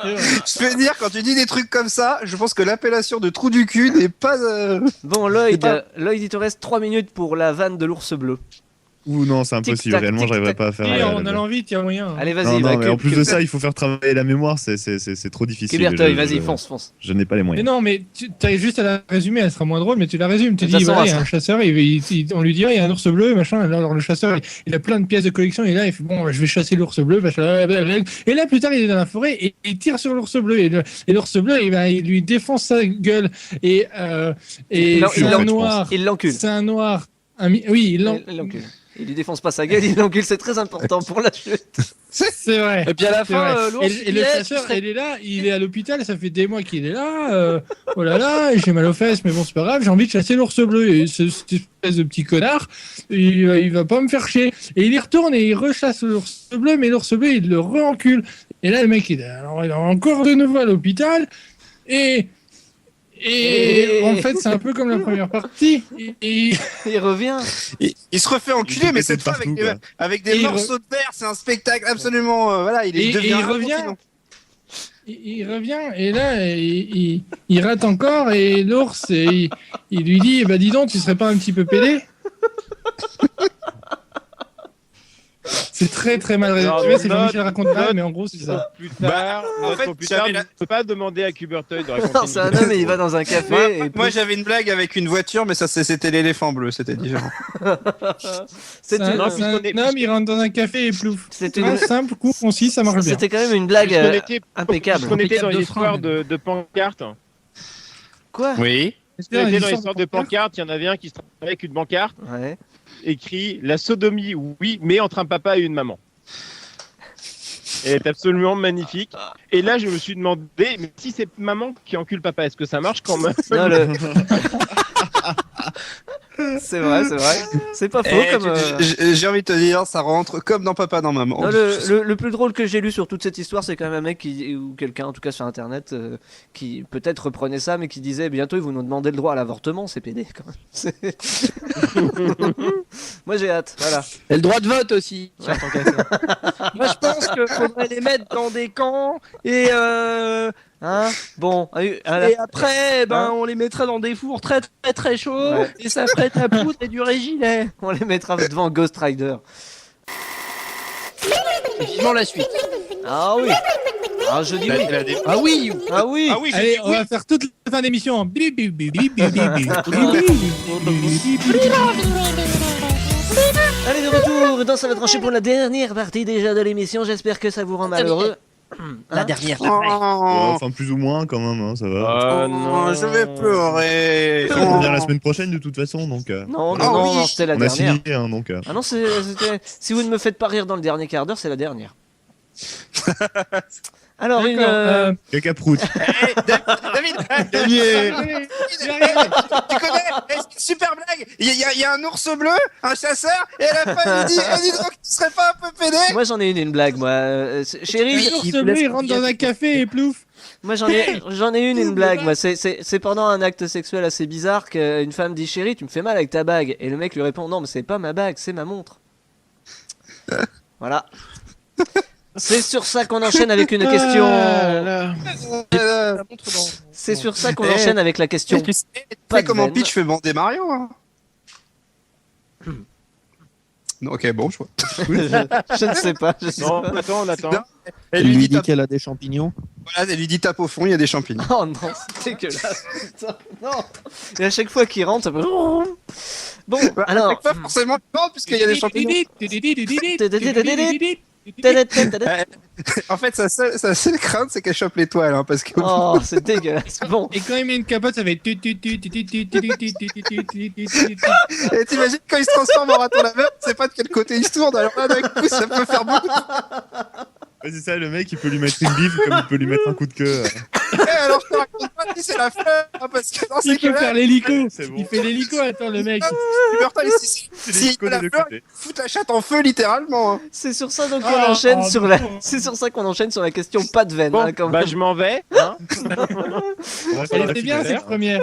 Je veux dire, quand tu dis des trucs comme ça, je pense que l'appellation de trou du cul n'est pas. Bon, Lloyd, il te reste 3 minutes pour la vanne de l'ours bleu. Ou non, c'est impossible. Tic-tac, Réellement, j'arriverais tic-tac. pas à faire. Et la en blague. allant vite, il y a moyen. Allez, Non, vas-y. non, bah, mais en plus de ça, il faut faire travailler la mémoire. C'est trop difficile. Kubertoy, Je- vas-y, je- fonce. Je n'ai pas les Mais moyens. non, mais tu as juste à la résumer, elle sera moins drôle, mais tu la résumes. Tu De toute dis, façon, voilà, il y a ça- un chasseur, on lui dit, il y a un ours bleu, machin. Alors le chasseur, il a plein de pièces de collection, et là, il fait, bon, je vais chasser l'ours bleu, machin. Et là, plus tard, il est dans la forêt et il tire sur l'ours bleu. Et l'ours bleu, il lui défonce sa gueule. Et Il c'est un noir. Il l'encule. C'est un noir. Oui, Il l'encule. Il lui défonce pas sa gueule, il l'encule, c'est très important pour la chute. C'est vrai. Et puis à la C'est fin, vrai. l'ours, Et le chasseur, il est là, il est à l'hôpital, ça fait des mois qu'il est là. Oh là là, j'ai mal aux fesses, mais bon, c'est pas grave, j'ai envie de chasser l'ours bleu. Et cette espèce de petit connard, il va pas me faire chier. Et il y retourne et il rechasse l'ours bleu, mais l'ours bleu, il le re-encule. Et là, le mec, il est encore de nouveau à l'hôpital. Et en fait, c'est un peu comme la première partie. Il revient. Il se refait enculer, Il mais fait cette fois partout, avec Et des il morceaux de verre. C'est un spectacle absolument. Voilà, il Et devient il un revient. continent. Il revient et là il rate encore et l'ours il lui dit bah dis donc tu serais pas un petit peu pédé. C'est très très mal résumé, Alors, c'est Jean-Michel raconte mal, mais en gros c'est ça. Plus tard, en note fait, pour plus tard, j'avais ne la- peux pas demander à Kubertoy de raconter Non, une c'est un histoire. homme et il va dans un café. et Moi, puis- j'avais une blague avec une voiture, mais ça c'était l'éléphant bleu, c'était différent. C'est C'est un, une- c'est un homme, il rentre dans un café et plouf. C'est C'est une- simple, court, concis, ça marche bien. C'était quand même une blague Puisqu'on était- impeccable. puisqu'on était dans Impeccable de l'histoire frein, de pancarte. Quoi Oui. On était dans l'histoire de pancarte, il y en avait un qui se travaillait avec une pancarte Ouais. écrit la sodomie, oui, mais entre un papa et une maman. Elle est absolument magnifique. Et là, je me suis demandé, mais si c'est maman qui encule papa, est-ce que ça marche quand même? Non, c'est vrai, c'est vrai. C'est pas faux Eh, comme. J'ai envie de te dire, ça rentre comme dans Papa dans Maman. Non, le plus drôle que j'ai lu sur toute cette histoire, c'est quand même un mec ou quelqu'un, en tout cas sur internet, qui peut-être reprenait ça, mais qui disait bientôt ils vont nous demander le droit à l'avortement, c'est pédé quand même. Moi j'ai hâte, voilà. Et le droit de vote aussi. Tiens, tant qu'à ça. Moi, je pense qu'il faudrait les mettre dans des camps et, Hein bon, et après, ben, on les mettrait dans des fours très très très chauds Ouais. et ça ferait de la poudre et du régilet. on les mettra devant Ghost Rider. Vivement la suite. Ah oui. Ah je dis oui. Ah oui. Ah oui. Ah oui, j'ai Allez, dit on oui. va faire toute la fin d'émission en bip, bip, bip, bip, bip, bip, bip. Allez, de retour dans Ça va trancher pour la dernière partie déjà de l'émission. J'espère que ça vous rend malheureux. La dernière. Ouais, Oh, enfin, plus ou moins quand même, hein, ça va. Ah non. je vais pleurer. Ça va revenir la semaine prochaine de toute façon, donc. Non, non, Ah non, oui. non, c'était la On a dernière. signé, hein, donc. Ah non, c'était. Si vous ne me faites pas rire dans le dernier quart d'heure, c'est la dernière. Alors, une. D'accord, Cacaproute. David, Gagné. tu connais c'est une super blague. Il y a un ours bleu, un chasseur, et à la fin il dit donc tu serais pas un peu pédé? Moi, j'en ai une blague, moi. Chérie, L'ours bleu, il rentre dans un café et plouf. moi j'en ai une blague. Moi, c'est pendant un acte sexuel assez bizarre qu'une femme dit chérie, tu me fais mal avec ta bague. Et le mec lui répond non, mais c'est pas ma bague, c'est ma montre. Voilà. C'est sur ça qu'on enchaîne avec une question. C'est sur ça qu'on enchaîne avec la question. Tu sais Pas de comment veine. Peach fait bander Mario hein? Non, ok, bon, je vois. Je ne sais pas. Je sais Non, pas. on attend. Elle Il lui dit tape, qu'elle a des champignons. voilà, elle lui dit tape au fond, il y a des champignons. Oh non, c'est dégueulasse. Putain, non. Et à chaque fois qu'il rentre, ça fait. Bon, À alors. chaque fois, forcément, non, puisqu'il y a des champignons. En fait, sa seule crainte, c'est qu'elle chope l'étoile, hein, parce que. Oh, c'est dégueulasse. Bon, Et quand il met une capote, ça va être. Et t'imagines quand il se transforme en raton laveur, tu sais pas de quel côté il se tourne, alors là, d'un coup, ça peut faire beaucoup. Ouais, c'est ça, le mec, il peut lui mettre une bifle comme il peut lui mettre un coup de queue. Alors, je te raconte pas si c'est la fleur, hein, parce que dans ces Il peut cas-là, faire l'hélico. C'est bon. Il fait l'hélico, attends, le mec. si la fleur, il fout la chatte en feu, littéralement. Hein. c'est sur ça donc qu'on Ah, enchaîne ah, sur la. bon. C'est sur ça qu'on enchaîne sur la question pas de veine. Bon, hein, quand bah même. je m'en vais. Hein. Elle était bien cette première.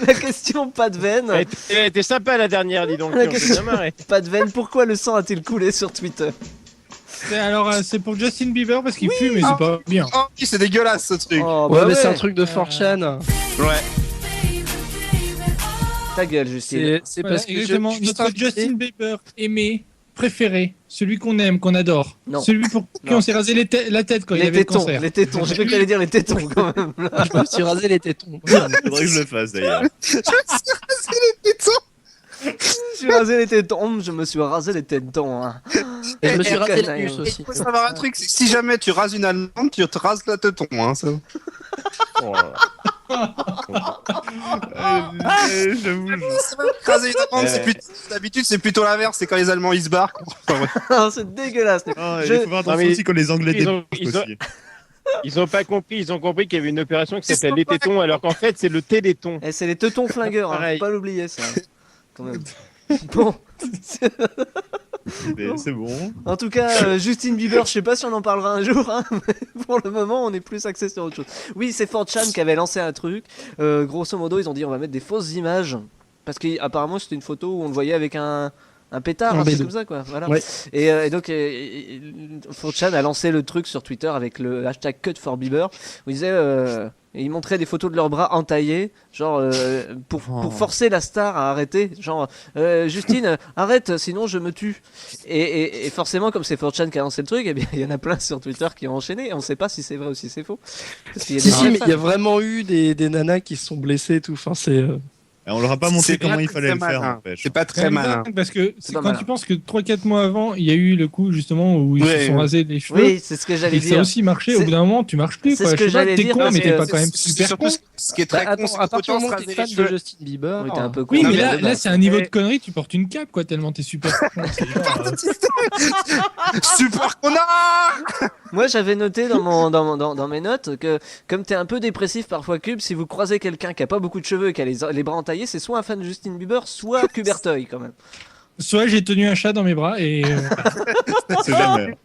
La question pas de veine. Elle était sympa la dernière, dis donc. La On s'est question- bien marré. Pas de veine. Pourquoi le sang a-t-il coulé sur Twitter? Alors, c'est pour Justin Bieber parce qu'il fume et c'est pas bien. Oh, c'est dégueulasse ce truc. Oh, Ouais, bah mais c'est un ouais. truc de 4chan. Ouais. Ta gueule, Justine. C'est Voilà, parce que exactement. je suis Notre Justin Bieber aimé préféré, celui qu'on aime, qu'on adore, Non. celui pour qui Non. on s'est rasé la tête quand il y Les avait le tétons, cancer. les tétons. J'ai cru que t'allais dire les tétons quand même. Je me suis rasé les tétons. Faudrait que je le fasse d'ailleurs. Je me suis rasé les tétons. Hein. Et je me suis rasé canaille, l'anus aussi. Il faut savoir un truc, c'est que si jamais tu rases une allemande, tu te rases la teuton. Hein, ça. J'avoue. Raser une allemande, d'habitude, c'est plutôt l'inverse, c'est quand les Allemands ils se barrent. C'est dégueulasse. Oh, Je- Il faut faire attention Non, mais aussi quand les Anglais ils ont- débarquent aussi. Ils ont pas compris, ils ont compris qu'il y avait une opération qui s'appelait les tétons, alors qu'en fait c'est le téléthon. Eh, c'est les teutons flingueurs, hein, Pareil. faut pas l'oublier ça. Quand même. Bon. Mais c'est bon. En tout cas, Justin Bieber, je sais pas si on en parlera un jour, hein, mais pour le moment, on est plus axé sur autre chose. Oui, c'est 4chan qui avait lancé un truc. Grosso modo, ils ont dit on va mettre des fausses images. Parce qu'apparemment, c'était une photo où on le voyait avec un pétard, Un un truc bédou. comme ça, quoi. Voilà. Ouais. Et donc, 4chan a lancé le truc sur Twitter avec le hashtag #CutForBieber, où il disait. Et ils montraient des photos de leurs bras entaillés, genre pour forcer la star à arrêter, genre Justine, arrête, sinon je me tue. Et forcément, comme c'est 4chan qui a lancé le truc, eh bien il y en a plein sur Twitter qui ont enchaîné. Et on sait pas si c'est vrai ou si c'est faux. Parce qu'il y a des Si, vrais mais il y a fans. vraiment eu des nanas qui se sont blessées et tout. Enfin, c'est. Et on leur a pas montré C'est comment pas il très fallait le faire. malin. n'empêche. C'est pas très C'est malin. dingue parce que C'est pas quand malin. tu penses que 3-4 mois avant, il y a eu le coup justement où ils Ouais. se sont rasés les cheveux. Oui, c'est ce que j'allais Et ça a dire. aussi marché. Au C'est- bout d'un moment, tu marches plus. c'est Quoi. ce que Je sais pas, j'allais t'es dire, con, parce mais que t'es pas quand même C'est super surtout con. ce qui est très con, Attends, c'est à que partir autant du se moment où t'es raser fan les de cheveux. Justin Bieber. Oui, t'es un peu con. Oui, Non, mais mais là, de là base. c'est un niveau de connerie. Tu portes une cape, quoi, tellement t'es super con. C'est genre, Super connard. Moi, j'avais noté dans mes notes que, comme t'es un peu dépressif parfois, Cube, si vous croisez quelqu'un qui a pas beaucoup de cheveux et qui a les bras entaillés, c'est soit un fan de Justin Bieber, soit Cubertoy, quand même. soit j'ai tenu un chat dans mes bras et C'est jamais.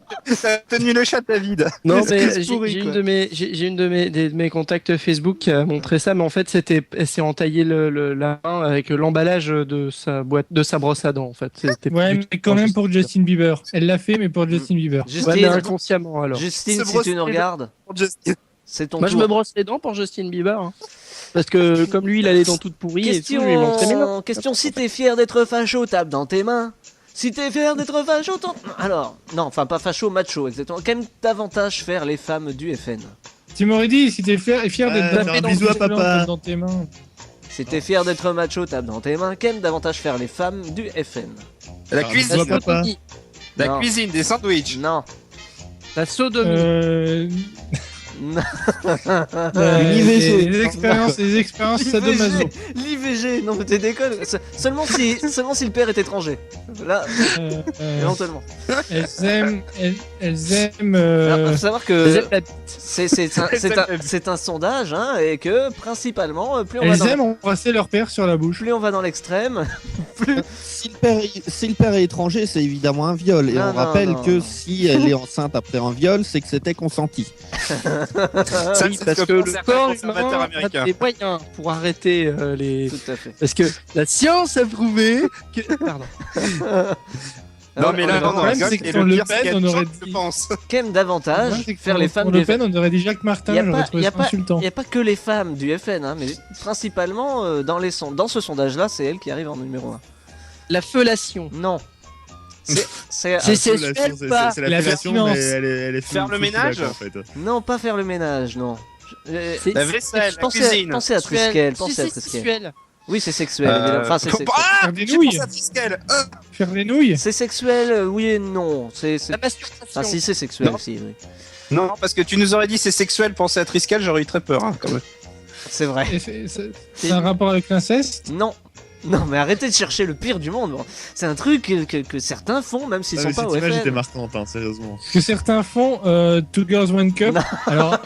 T'as tenu le chat David. Non, Qu'est-ce mais que c'est pourri, j'ai quoi. une de mes contacts Facebook qui a montré ça, mais en fait, elle s'est entaillé la main avec l'emballage de sa boîte, de sa brosse à dents, en fait. C'était ouais, plus- mais quand même pour Justin Bieber. Elle l'a fait, mais pour Justin Bieber. Ouais, Justine, mais inconsciemment, alors. Justine, Se si brosser tu nous les regardes, Justin. c'est ton Moi, je tour. me brosse les dents pour Justin Bieber. Hein. Parce que, comme lui, il a les dents toutes pourries et tout, je lui ai montré mes dents. Question, si t'es fier d'être facho, tape dans tes mains. Si t'es fier d'être facho, alors, non, enfin pas facho, macho, exactement. Qu'aiment davantage faire les femmes du FN? Tu m'aurais dit si t'es fier d'être faire tapé un dans bisou à tes papa. mains, dans tes mains. Si t'es fier d'être macho, tape dans tes mains. Qu'aiment davantage faire les femmes du FN? La Ah, cuisine. bisous à papa. sodomie. La Non. cuisine, des sandwichs. Non. La sodomie. Non. Les expériences sadomaso. L'IVG, non mais t'es déconne. Seulement si le père est étranger. Là, éventuellement. Elles aiment. Alors, faut savoir que Les ailes- c'est un sondage, hein, et que principalement, plus on va Elles dans, aiment embrasser leur père sur la bouche. plus on va dans l'extrême, plus. Si le père est étranger, c'est évidemment un viol. Et Non, on non, rappelle non, que non. si elle est enceinte après un viol, c'est que c'était consenti. Ça, Oui, c'est parce ce que pensent le certains corps conservateurs humain a américains. des moyens pour arrêter les... Tout à fait. Parce que la science a prouvé que... Pardon. Non, mais là, le problème, c'est que et pour le Le pire, c'est Pen, qu'il y a on des gens aurait qui le dit- pensent. Qu'aiment davantage Ouais, c'est que faire les femmes pour du Le Pen, FN. on aurait dit Jacques Martin, Y a j'aurais pas- trouvé y a ça pas- insultant. Il n'y a pas que les femmes du FN, hein, mais principalement dans ce sondage-là, c'est elle qui arrive en numéro 1. La fellation. Non. C'est C'est C'est sexuel ou pas c'est la La fellation, pertinence. mais elle est Faire le full ménage d'accord, en fait. non, pas faire le ménage, non. C'est La vaisselle, la Pensez cuisine. pensez à sexuel. Triskel, Si, pensez à c'est Triskel. sexuel. Oui, c'est sexuel, évidemment. Enfin, c'est sexuel. Ah, Faire des j'ai nouilles. pensé à Triskel. Faire des nouilles. C'est sexuel, oui et non. La masturbation. Ah si, c'est sexuel Non. aussi, oui. Non, parce que tu nous aurais dit c'est sexuel, penser à Triskel, j'aurais eu très peur. Hein, quand même. C'est vrai. Et c'est un rapport avec l'inceste. Non. Non, mais arrêtez de chercher le pire du monde. Bon. C'est un truc que certains font, même s'ils Ah, sont mais pas cette au image FN. était marquante, hein, sérieusement. Que certains font Two Girls One Cup. Non. Alors,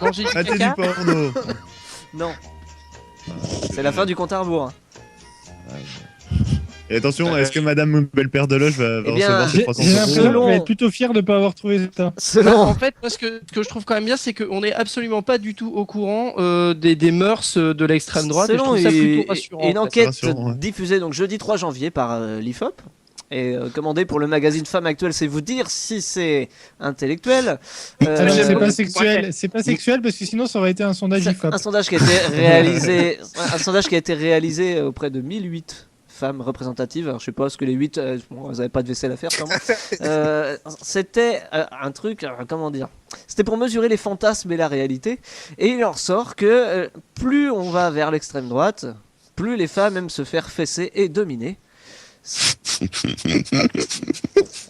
Manger du Ah, t'es du caca. porno. Non. C'est la fin du compte à rebours. hein. Et attention, est-ce que Madame Belle-Père de Loge va Eh bien, recevoir ses j'ai 300 j'ai l'impression euros qu'on va être plutôt fier de pas avoir trouvé ça. Bah, Selon, en fait, moi, ce que je trouve quand même bien, c'est qu'on n'est absolument pas du tout au courant des mœurs de l'extrême droite. Et je selon trouve ça plutôt rassurant. une en fait. enquête rassurant, ouais. diffusée donc jeudi 3 janvier par l'IFOP et commandée pour le magazine Femme Actuelle, c'est vous dire si c'est intellectuel. Alors, j'aime c'est beaucoup. pas sexuel. C'est pas sexuel parce que sinon ça aurait été un sondage C'est IFOP. un sondage qui a été réalisé, un sondage qui a été réalisé auprès de 1008 femmes représentatives. Alors, je sais pas ce que les 8, bon, elles avaient pas de vaisselle à faire, sûrement. C'était un truc, comment dire, c'était pour mesurer les fantasmes et la réalité. Et il en ressort que plus on va vers l'extrême droite, plus les femmes aiment se faire fesser et dominer.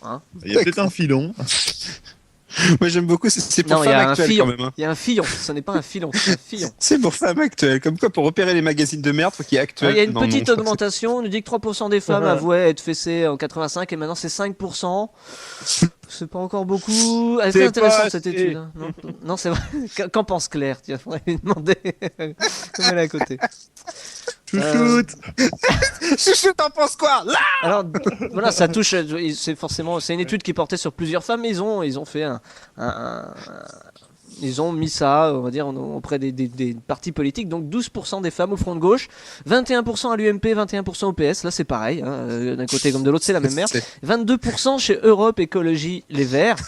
Hein, il y a peut-être un filon. Moi j'aime beaucoup, c'est pour femmes actuelles quand même. Hein. Il y a un fillon, ce n'est pas un filon, c'est un fillon. C'est pour femmes actuelles, comme quoi pour repérer les magazines de merde, faut qu'il y ait actuel. Il y a une petite augmentation, on nous dit que 3% des femmes avouaient être fessées en 85 et maintenant c'est 5%. C'est pas encore beaucoup. Elle est intéressante cette étude. Hein. Non, c'est vrai. Qu'en pense Claire? Tiens, faudrait lui demander comme elle est à côté. Chouchoute Chouchoute, t'en penses quoi là? Alors voilà, ça touche. C'est une étude qui portait sur plusieurs femmes, mais ils ont fait ils ont mis ça, on va dire, auprès des partis politiques. Donc 12% des femmes au front de gauche, 21% à l'UMP, 21% au PS. Là, c'est pareil. Hein, d'un côté comme de l'autre, c'est la même merde. 22% chez Europe Écologie Les Verts.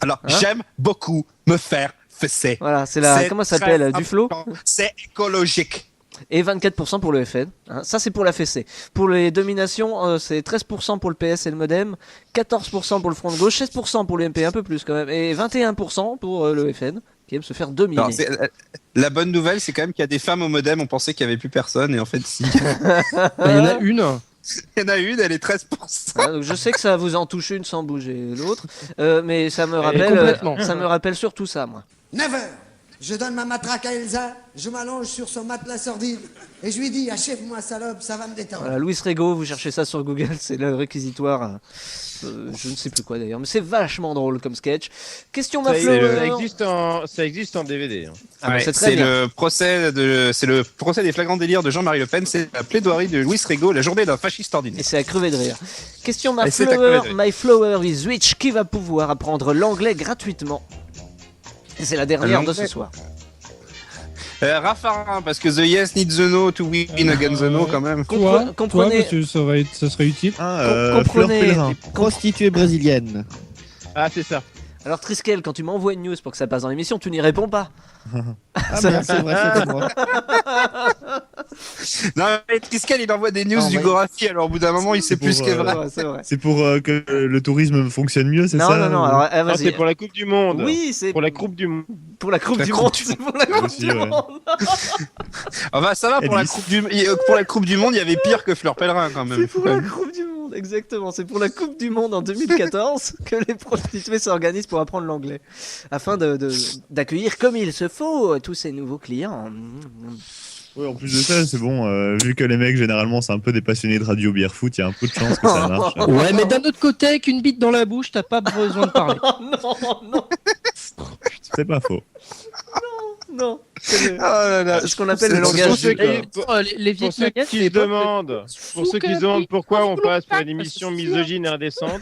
Alors, j'aime beaucoup me faire fesser. Voilà, c'est comment ça s'appelle, Duflo. C'est écologique. Et 24% pour le FN. Hein, ça, c'est pour la fessée. Pour les dominations, c'est 13% pour le PS et le Modem, 14% pour le Front de Gauche, 16% pour l'UMP, un peu plus quand même, et 21% pour le FN, qui aime se faire dominer. Alors, la bonne nouvelle, c'est quand même qu'il y a des femmes au Modem, on pensait qu'il n'y avait plus personne, et en fait, si. Il y en a une. Il y en a une, elle est 13%. Donc je sais que ça vous en touche une sans bouger l'autre, mais ça me rappelle surtout ça, moi. 9h, je donne ma matraque à Elsa, je m'allonge sur son matelas sordide et je lui dis achève-moi salope, ça va me détendre. Voilà, Louis Rego, vous cherchez ça sur Google, c'est le réquisitoire. Je ne sais plus quoi d'ailleurs, mais c'est vachement drôle comme sketch. Question ma ça existe en DVD. Hein. Ah, ouais, c'est le procès des flagrants délires de Jean-Marie Le Pen, c'est la plaidoirie de Louis Rego, la journée d'un fasciste ordinaire. Et c'est à crever de rire. Question My Flower is Rich, qui va pouvoir apprendre l'anglais gratuitement? Et c'est la dernière de ce soir. Raffarin, parce que the yes needs the no to win against the no quand même. Comprenez. Ça serait utile. Comprenez. Prostituée brésilienne. Ah, c'est ça. Alors Triskel, quand tu m'envoies une news pour que ça passe dans l'émission, tu n'y réponds pas. Merde, c'est vrai, c'était moi. Non, mais Triskel, il envoie des news du Gorafi, alors au bout d'un moment, il sait plus ce qu'est vrai. C'est pour que le tourisme fonctionne mieux, c'est ça? Non, alors, c'est pour la Coupe du Monde. Oui, c'est pour la Coupe du Monde. Pour la Coupe du Monde, c'est pour la Coupe du Monde. Enfin, ça va, pour la Coupe du Monde, il y avait pire que Fleur Pellerin quand même. C'est pour la Coupe du Monde, exactement. C'est pour la Coupe du Monde en 2014 que les prostituées s'organisent pour apprendre l'anglais. Afin d'accueillir comme il se faut tous ces nouveaux clients. Oui, en plus de ça, c'est bon, vu que les mecs, généralement, c'est un peu des passionnés de radio bière foot, il y a un peu de chance que ça marche. Ouais, mais d'un autre côté, avec une bite dans la bouche, t'as pas besoin de parler. Non. C'est pas faux. Non. C'est ce qu'on appelle le langage. Pour ceux qui se demandent pourquoi on passe pour une émission misogyne et indécente.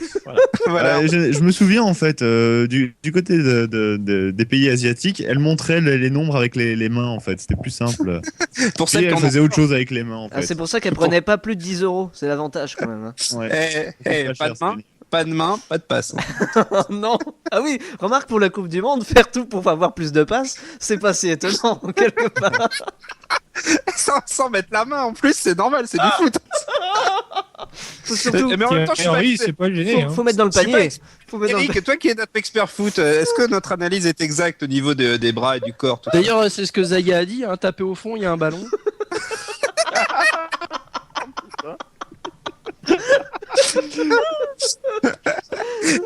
Voilà. Je me souviens en fait du côté des pays asiatiques, elle montrait les nombres avec les mains en fait, c'était plus simple. Pour ça, elle faisait autre chose avec les mains en fait. C'est pour ça qu'elle prenait pas plus de 10 €, c'est l'avantage quand même. Hein. Ouais. Pas de main, pas de passe. Non. Ah oui, remarque pour la Coupe du Monde, faire tout pour avoir plus de passes, c'est pas si étonnant quelque part. Sans mettre la main en plus, c'est normal, c'est du foot. Faut surtout... Mais en même temps, c'est pas gêné. Faut mettre dans le panier. Eric, toi qui es notre expert foot, est-ce que notre analyse est exacte au niveau des bras et du corps? D'ailleurs, c'est ce que Zaya a dit, hein, taper au fond, il y a un ballon.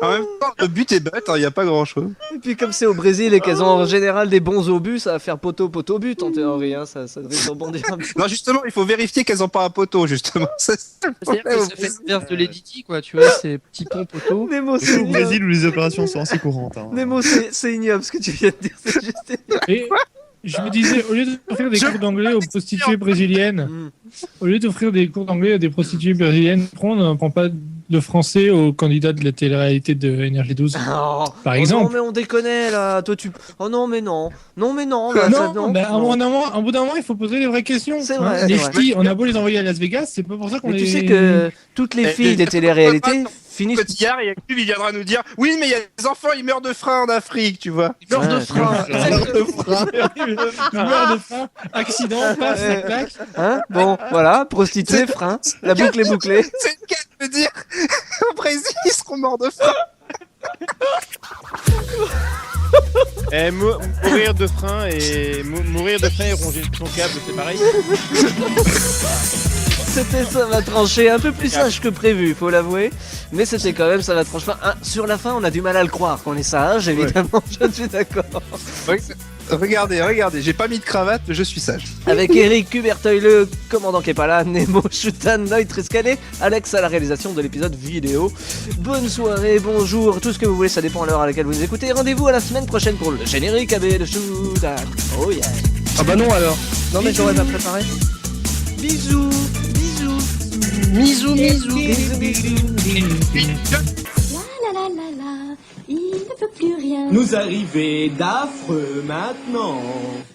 En même temps, le but est bête, il n'y a pas grand chose. Et puis, comme c'est au Brésil et qu'elles ont en général des bons obus, ça va faire poteau-but en théorie. Hein, ça devrait rebondir un peu. Non, justement, il faut vérifier qu'elles n'ont pas un poteau, justement. C'est-à-dire que ça fait l'inverse de l'Edity, quoi. Tu vois, c'est petit pont poteau. Nemo, c'est au Brésil où les opérations sont assez courantes. Hein. Nemo, c'est ignoble ce que tu viens de dire. C'est juste ignoble. Je me disais, au lieu d'offrir des cours d'anglais aux prostituées brésiliennes, au lieu d'offrir des cours d'anglais à des prostituées brésiliennes, on n'apprend pas de français aux candidats de la télé-réalité de NRJ12, par exemple. Non, mais on déconne là. Toi, Oh non, mais non. Non, mais non. À un bout d'un moment, il faut poser les vraies questions. C'est vrai. Les filles, on a beau les envoyer à Las Vegas, c'est pas pour ça qu'on Tu sais que toutes les filles des télé-réalités finissent. Cotillard et Yakub, il viendra nous dire oui, mais il y a des enfants, ils meurent de frein en Afrique, tu vois. Ils meurent de frein. Il meurt de faim, accident, paf, ça claque. Hein, bon, voilà, prostituée, frein, la boucle est bouclée. C'est le cas de me dire au Brésil, ils seront morts de frein. Mourir de frein et ronger son câble, c'est pareil. C'était ça va trancher, un peu plus sage que prévu, faut l'avouer. Mais c'était quand même ça va trancher. Sur la fin, on a du mal à le croire qu'on est sage, évidemment, je suis d'accord. Regardez, j'ai pas mis de cravate, je suis sage. Avec Eric Cuberteuil, le commandant qui est pas là, Nemo, Shutan, Noy, Triscanet, Alex à la réalisation de l'épisode vidéo. Bonne soirée, bonjour, tout ce que vous voulez, ça dépend à l'heure à laquelle vous nous écoutez. Rendez-vous à la semaine prochaine pour le générique AB de Shutan. Oh yeah. Ah bah non alors. Non mais j'aurais pas préparé. Bisous, bisous. Misou, misou. Bisous, bisous. La la la la, il ne peut plus rien. Nous arriver d'affreux maintenant.